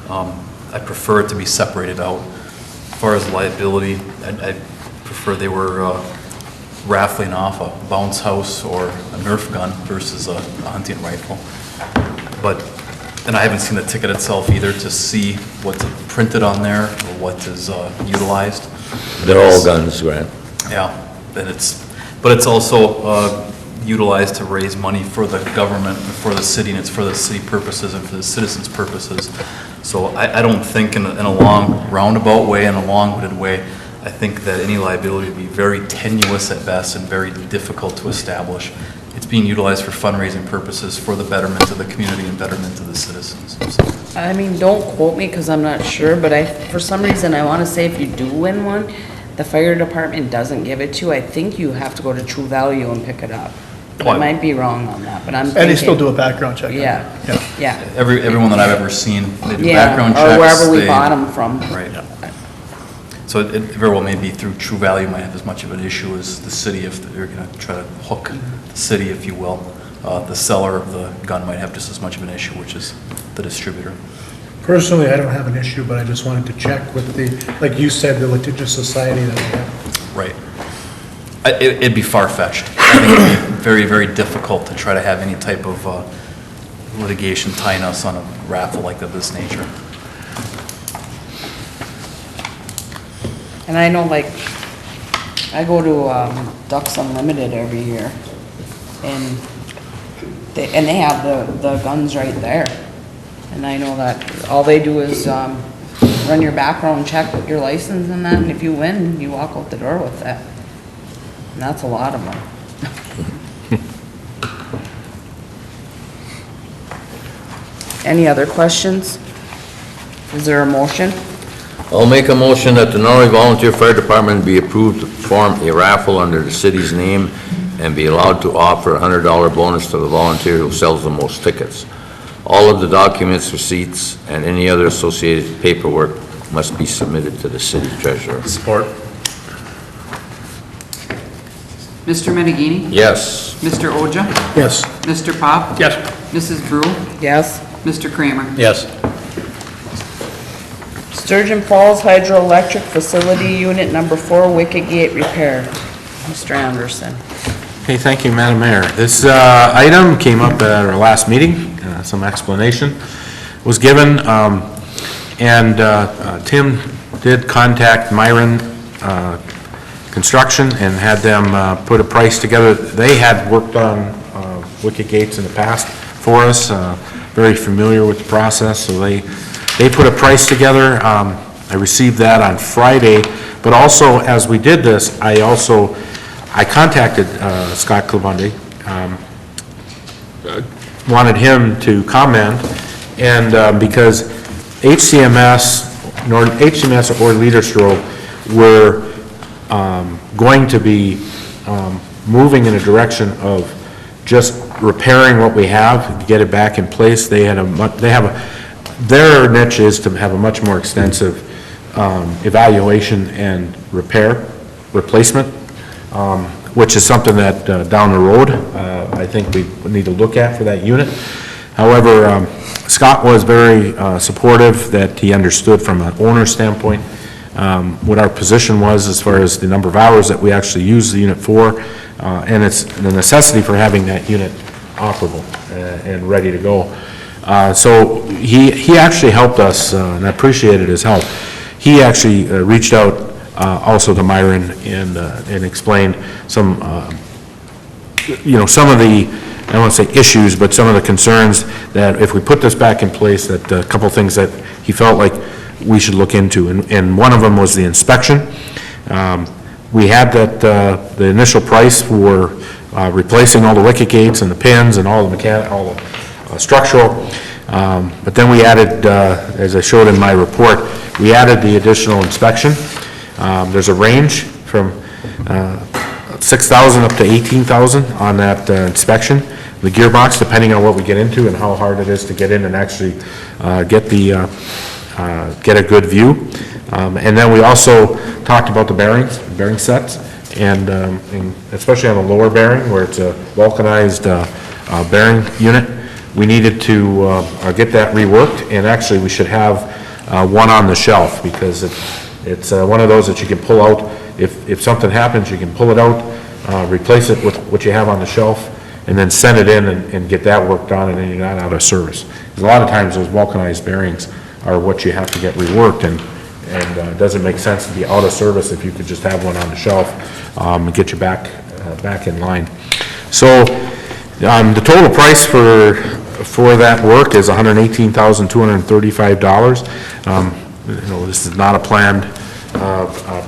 I prefer it to be separated out. As far as liability, I prefer they were raffling off a bounce house or a Nerf gun versus a hunting rifle. And I haven't seen the ticket itself either to see what's printed on there or what is utilized. They're all guns, Grant. Yeah, and but it's also utilized to raise money for the government, for the city, and it's for the city purposes and for the citizens' purposes. So I don't think in a long roundabout way, in a long-winded way, I think that any liability would be very tenuous at best and very difficult to establish. It's being utilized for fundraising purposes for the betterment of the community and betterment of the citizens. So, I mean, don't quote me because I'm not sure, but for some reason, I want to say if you do win one, the fire department doesn't give it to you. I think you have to go to True Value and pick it up. But I might be wrong on that, but I'm thinking. And they still do a background check. Yeah, yeah. everyone that I've ever seen, they do Yeah, background checks. or wherever we they- bought them from. Right. So it very well may be through True Value might have as much of an issue as the city if they're going to try to hook the city, if you will. The seller of the gun might have just as much of an issue, which is the distributor. Personally, I don't have an issue, but I just wanted to check with like you said, the litigious society that we have. Right. It'd be far-fetched. I think it'd be very, very difficult to try to have any type of litigation tying us on a raffle like of this nature. And I know, like, I go to Ducks Unlimited every year, and And they have the guns right there. And I know that all they do is, run your background check with your license and that, and if you win, you walk out the door with that. And that's a lot of them. Any other questions? Is there a motion? I'll make a motion that the Norway Volunteer Fire Department be approved to perform a raffle under the city's name and be allowed to offer a $100 bonus to the volunteer who sells the most tickets. All of the documents, receipts, and any other associated paperwork must be submitted to the city treasurer. Support. Mr. Menegini? Yes. Mr. Oja? Yes. Mr. Pop? Yes. Mrs. Brew? Yes. Mr. Kramer? Yes. Sturgeon Falls Hydroelectric Facility Unit Number 4, Wicket Gate Repair. Mr. Anderson. Okay, thank you, Madam Mayor. This item came up at our last meeting. Some explanation was given, and Tim did contact Myron Construction and had them put a price together. They had worked on wicket gates in the past for us, very familiar with the process, so they put a price together. I received that on Friday, but also as we did this, I contacted Scott Clevendi, wanted him to comment, and because HCMS or Leader Stroke were going to be moving in a direction of just repairing what we have, get it back in place. Their niche is to have a much more extensive evaluation and replacement, which is something that down the road, I think we need to look at for that unit. However, Scott was very supportive, that he understood from an owner standpoint what our position was as far as the number of hours that we actually use the unit for, and it's the necessity for having that unit operable and ready to go. So he actually helped us, and I appreciated his help. He actually reached out also to Myron and explained some, some of the, I don't want to say issues, but some of the concerns that if we put this back in place, that a couple of things that he felt like we should look into, and one of them was the inspection. We had that, the initial price for replacing all the wicket gates and the pins and all the structural, but then we added, as I showed in my report, we added the additional inspection. There's a range from 6,000 up to 18,000 on that inspection. The gearbox, depending on what we get into and how hard it is to get in and actually get a good view. And then we also talked about the bearing sets, and especially on the lower bearing where it's a vulcanized bearing unit. We needed to get that reworked, and actually we should have one on the shelf, because it's one of those that you can pull out. If something happens, you can pull it out, replace it with what you have on the shelf, and then send it in and get that worked on, and then you're not out of service. Because a lot of times those vulcanized bearings are what you have to get reworked, and it doesn't make sense to be out of service if you could just have one on the shelf and get you back in line. So the total price for that work is $118,235. This is not a planned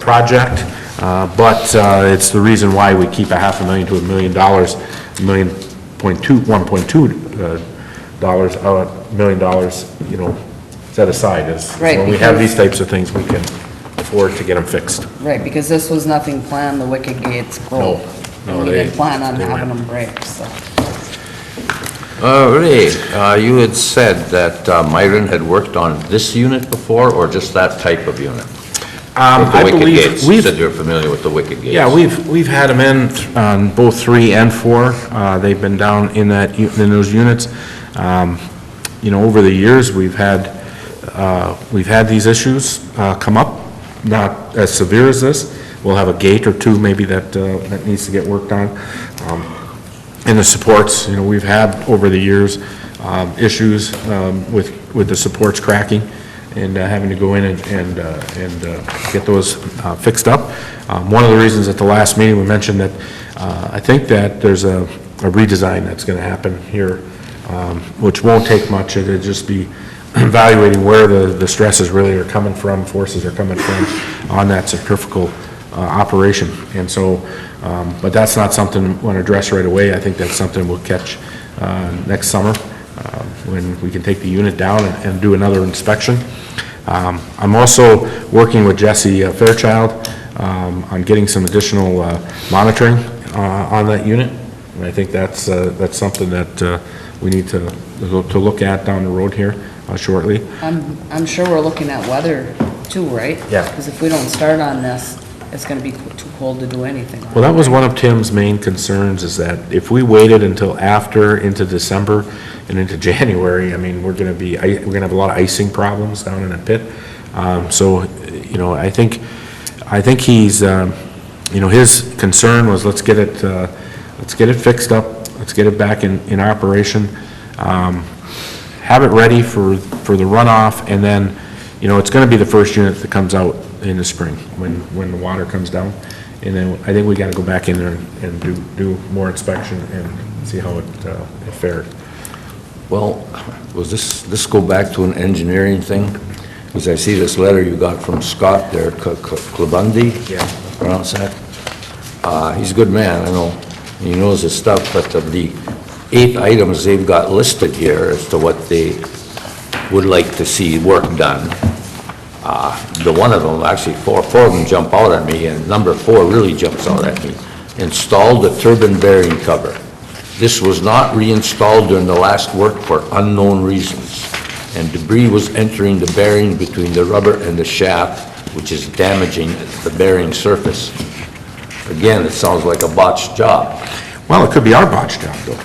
project, but it's the reason why we keep $500,000 to $1 million, $1 million, set aside. Right, when we have these types of things, we can afford to get them fixed. Right, because this was nothing planned, the wicket gates broke. No, We they- didn't plan on they having went. them break, so. Ray, you had said that Myron had worked on this unit before, or just that type of unit? With the I wicket believe gates. You we've, said you're familiar with the wicket gates. yeah, we've had them in on both 3 and 4. They've been down in those units. Over the years, we've had these issues come up, not as severe as this. We'll have a gate or 2 maybe that needs to get worked on. And the supports, we've had over the years issues with the supports cracking and having to go in and get those fixed up. One of the reasons at the last meeting we mentioned that I think that there's a redesign that's going to happen here, which won't take much. It'll just be evaluating where the stresses really are coming from, forces are coming from on that centrifugal operation. And so, but that's not something we want to address right away. I think that's something we'll catch next summer when we can take the unit down and do another inspection. I'm also working with Jesse Fairchild on getting some additional monitoring on that unit. And I think that's something that we need to look at down the road here shortly. I'm sure we're looking at weather too, right? Yeah. Because if we don't start on this, it's gonna be too cold to do anything. Well, that was one of Tim's main concerns, is that if we waited until after, into December and into January, I mean, we're gonna have a lot of icing problems down in the pit. So, you know, I think he's, you know, his concern was, let's get it fixed up, let's get it back in operation, have it ready for the runoff, and then, you know, it's gonna be the first unit that comes out in the spring, when the water comes down. And then I think we gotta go back in there and do more inspection and see how it fared. Well, was this go back to an engineering thing? Because I see this letter you got from Scott there, Klabundi? Yeah. Pronounce that? He's a good man, I know. He knows his stuff, but of the 8 items they've got listed here as to what they would like to see work done, the one of them, actually four of them jump out at me, and number 4 really jumps out at me. Install the turbine bearing cover. This was not reinstalled during the last work for unknown reasons, and debris was entering the bearing between the rubber and the shaft, which is damaging the bearing surface. Again, it sounds like a botched job. Well, it could be our botch job, though.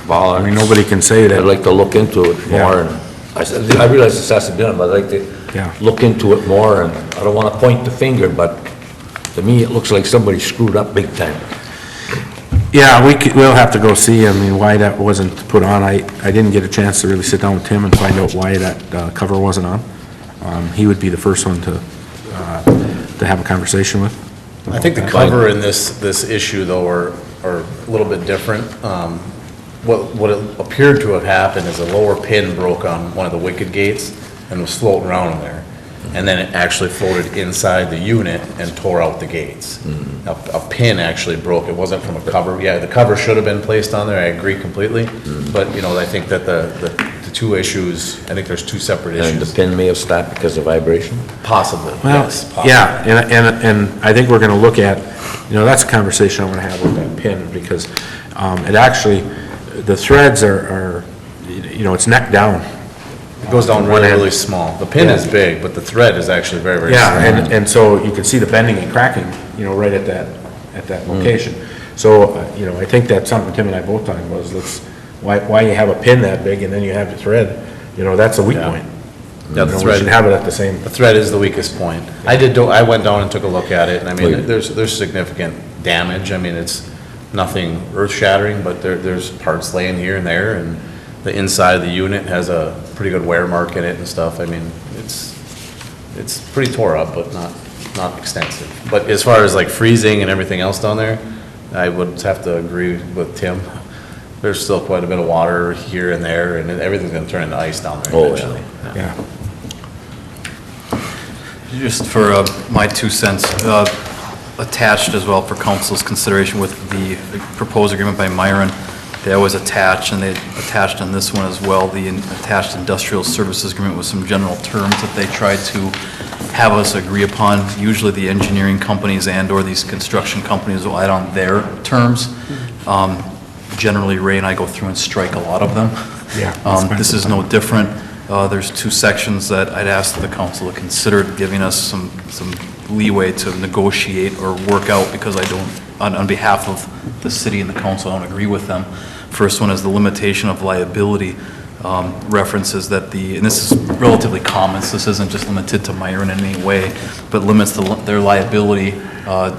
Well, I mean, nobody can say I'd that. like to look into it more, Yeah. and I realize this has to be done, but I'd like Yeah. to look into it more, and I don't want to point the finger, but to me, it looks like somebody screwed up big time. Yeah, we'll have to go see, I mean, why that wasn't put on. I didn't get a chance to really sit down with Tim and find out why that cover wasn't on. He would be the first one to have a conversation with. I think the cover in this issue, though, are a little bit different. What it appeared to have happened is a lower pin broke on one of the wicket gates and was floating around in there. And then it actually floated inside the unit and tore out the gates. A pin actually broke. It wasn't from a cover. Yeah, the cover should have been placed on there, I agree completely. But, you know, I think that the two issues, I think there's 2 separate And the issues. pin may have stopped because of vibration? Possibly, Well, yes, possibly. yeah, and I think we're gonna look at, you know, that's a conversation I wanna have with that pin, because it actually, the threads are, you know, it's neck down. It goes down One really, end. really small. The pin is big, but the thread is actually very, very small. Yeah, and so you can see the bending and cracking, you know, right at that location. So, you know, I think that's something Tim and I both talked about, is why you have a pin that big and then you have the thread, you know, that's a weak Yeah. point. Yeah, You the know, we thread- should have it at the same. The thread is the weakest point. I went down and took a look at it, and I mean, Wait. there's significant damage. I mean, it's nothing earth-shattering, but there's parts laying here and there, and the inside of the unit has a pretty good wear mark in it and stuff. I mean, it's pretty tore up, but not extensive. But as far as like freezing and everything else down there, I would have to agree with Tim. There's still quite a bit of water here and there, and everything's gonna turn into ice down there Oh, yeah. eventually. Yeah. Just for my 2 cents, attached as well for council's consideration with the proposed agreement by Myron, they always attach, and they attached on this one as well, the attached industrial services agreement with some general terms that they tried to have us agree upon. Usually the engineering companies and/or these construction companies will add on their terms. Generally, Ray and I go through and strike a lot of them. Yeah, that's fine. This is no different. There's 2 sections that I'd ask the council to consider giving us some leeway to negotiate or work out, because I don't, on behalf of the city and the council, I don't agree with them. First one is the limitation of liability. References that and this is relatively common, so this isn't just limited to Myron in any way, but limits their liability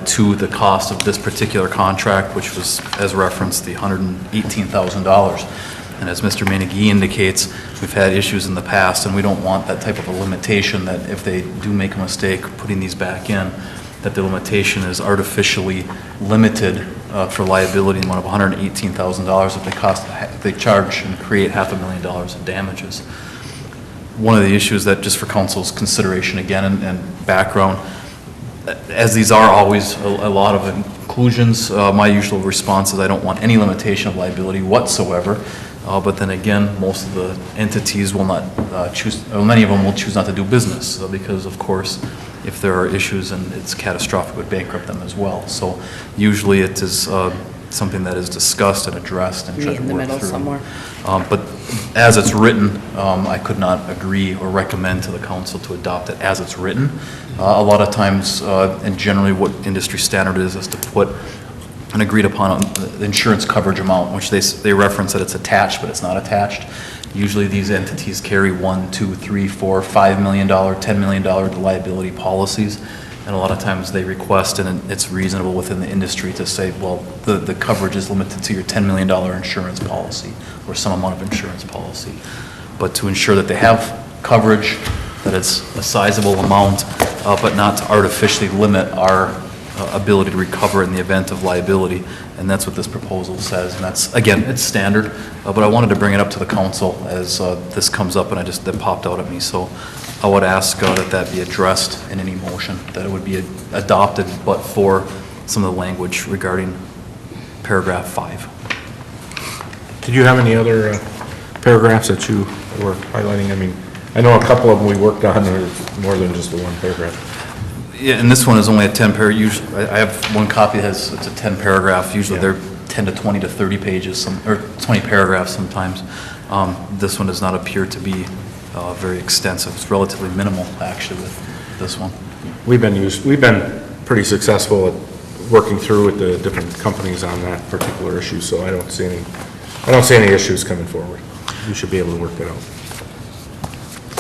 to the cost of this particular contract, which was, as referenced, the $118,000. And as Mr. Menegee indicates, we've had issues in the past, and we don't want that type of a limitation, that if they do make a mistake putting these back in, that the limitation is artificially limited for liability in the amount of $118,000 if they charge and create $500,000 in damages. One of the issues that, just for council's consideration again and background, as these are always a lot of inclusions, my usual response is I don't want any limitation of liability whatsoever. But then again, most of the entities will not choose, or many of them will choose not to do business because, of course, if there are issues and it's catastrophic, it would bankrupt them as well. So usually it is something that is discussed and addressed and tried to work through. Meet in the middle somewhere. But as it's written, I could not agree or recommend to the council to adopt it as it's written. A lot of times, and generally what industry standard is to put an agreed upon insurance coverage amount, which they reference that it's attached, but it's not attached. Usually these entities carry $1, $2, $3, $4, $5 million, $10 million liability policies. And a lot of times they request, and it's reasonable within the industry to say, well, the coverage is limited to your $10 million insurance policy or some amount of insurance policy. But to ensure that they have coverage, that it's a sizable amount, but not to artificially limit our ability to recover in the event of liability. And that's what this proposal says. And that's, again, it's standard, but I wanted to bring it up to the council as this comes up, and that popped out at me. So I would ask that be addressed in any motion, that it would be adopted, but for some of the language regarding paragraph 5. Did you have any other paragraphs that you were highlighting? I mean, I know a couple of them we worked on, there's more than just the one paragraph. Yeah, and this one is only a 10 paragraph. Usually, I have one copy that has, it's a 10 paragraph. Usually Yeah. they're 10 to 20 to 30 pages, or 20 paragraphs sometimes. This one does not appear to be very extensive. It's relatively minimal, actually, with this one. We've been pretty successful at working through with the different companies on that particular issue, so I don't see any issues coming forward. We should be able to work that out.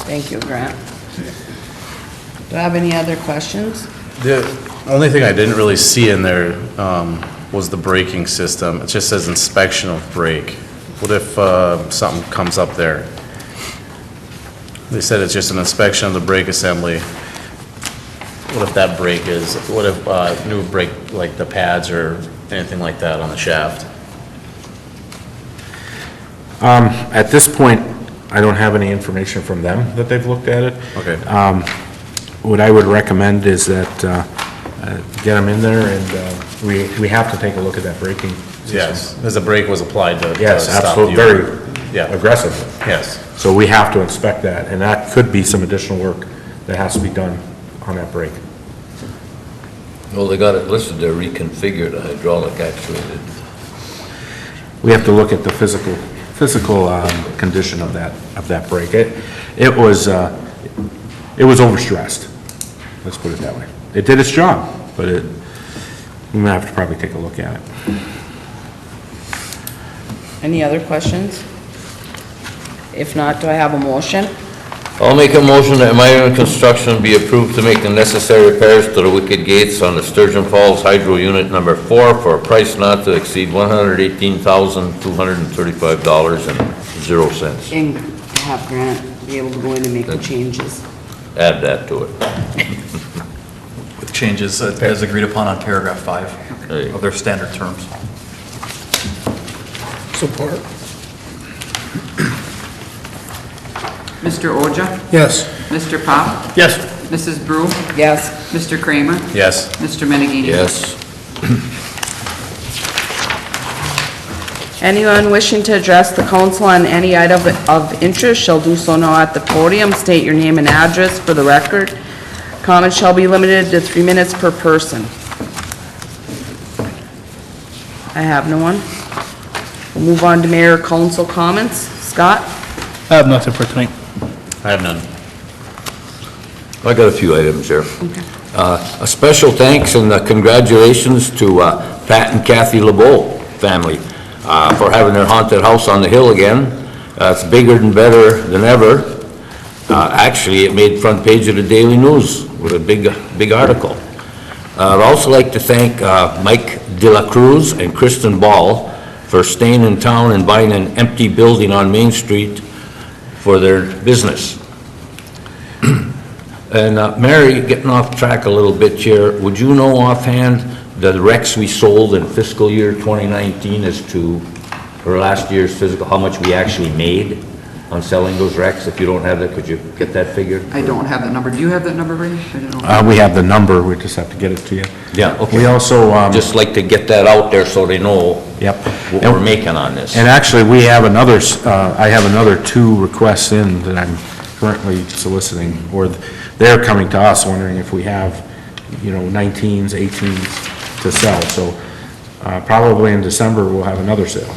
Thank you, Grant. Do I have any other questions? The only thing I didn't really see in there was the braking system. It just says inspection of brake. What if something comes up there? They said it's just an inspection of the brake assembly. What if that brake is, what if new brake, like the pads or anything like that on the shaft? At this point, I don't have any information from them that they've looked at it. Okay. What I would recommend is that get them in there, and we have to take a look at that braking system. Yes, because the brake was applied to Yes, stop the absolutely, very aggressively. Yes. So we have to inspect that, and that could be some additional work that has to be done on that brake. Well, they got it listed there, reconfigure the hydraulic actuated. We have to look at the physical condition of that brake. It was overstressed. Let's put it that way. It did its job, but we might have to probably take a look at it. Any other questions? If not, do I have a motion? I'll make a motion that Myron Construction be approved to make the necessary repairs to the wicket gates on the Sturgeon Falls Hydro Unit Number 4 for a price not to exceed $118,235.00. And have Grant be able to go in and make the changes. Add that to it. With changes as agreed upon on paragraph 5 Okay. of their standard terms. Support. Mr. Oja? Yes. Mr. Pop? Yes. Mrs. Brew? Yes. Mr. Kramer? Yes. Mr. Menegini? Yes. Anyone wishing to address the council on any item of interest shall do so now at the podium. State your name and address for the record. Comments shall be limited to 3 minutes per person. I have no one. We'll move on to mayor council comments. Scott? I have nothing for tonight. I have none. I got a few items here. A special thanks and congratulations to Pat and Kathy LeBeau family for having their haunted house on the hill again. It's bigger and better than ever. Actually, it made front page of the Daily News with a big article. I'd also like to thank Mike De La Cruz and Kristen Ball for staying in town and buying an empty building on Main Street for their business. And Mary, getting off track a little bit here, would you know offhand the wrecks we sold in fiscal year 2019 as to, or last year's physical, how much we actually made on selling those wrecks? If you don't have that, could you get that figure? I don't have that number. Do you have that number, Brady? I don't know. We have the number, we just have to get it to you. Yeah, okay. We also, Just like to get that out there so they know yep. what we're making on this. And actually, we have another, I have another 2 requests in that I'm currently soliciting, or they're coming to us wondering if we have, 19s, 18s to sell. So probably in December, we'll have another sale.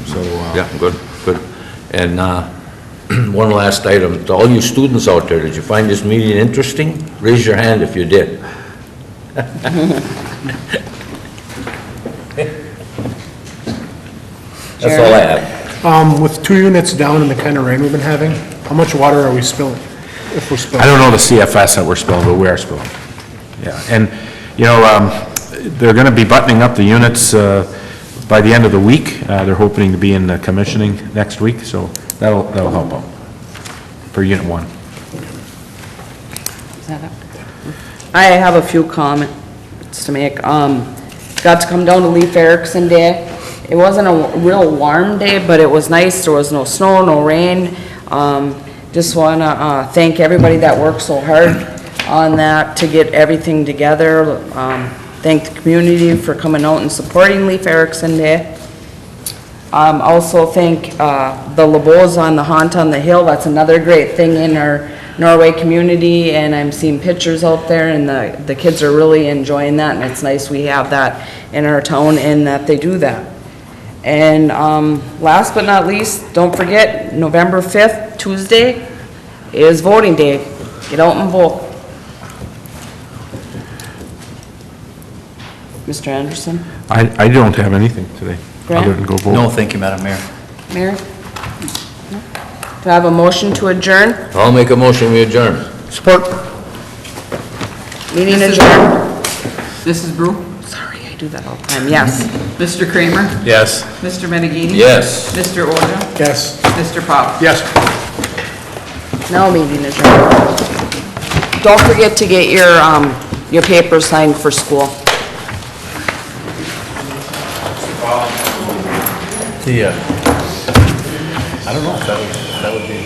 So, Yeah, good, good. And one last item, to all you students out there, did you find this meeting interesting? Raise your hand if you did. That's all I have. With 2 units down and the kind of rain we've been having, how much water are we spilling, if we're spilling? I don't know the CFS that we're spilling, but we are spilling. Yeah, and, they're gonna be buttoning up the units by the end of the week. They're hoping to be in commissioning next week, so that'll help out for Unit 1. Is that it? I have a few comments to make. Got to come down to Leif Erikson Day. It wasn't a real warm day, but it was nice. There was no snow, no rain. Just want to thank everybody that worked so hard on that to get everything together. Thank the community for coming out and supporting Leif Erikson Day. Also thank the LeBeaus on the Haunt on the Hill. That's another great thing in our Norway community, and I'm seeing pictures out there, and the kids are really enjoying that, and it's nice we have that in our town and that they do that. And last but not least, don't forget, November 5th, Tuesday, is voting day. Get out and vote. Mr. Anderson? I don't have anything today, Grant? other than go vote. No, thank you, Madam Mayor. Mayor? Do I have a motion to adjourn? I'll make a motion, we adjourn. Support. Meeting Mrs. adjourned. Mrs. Brew? Sorry, I do that all the time, yes. Mr. Kramer? Yes. Mr. Menegini? Yes. Mr. Oja? Yes. Mr. Pop? Yes. Now meeting adjourned. Don't forget to get your papers signed for school. I don't know if that would be...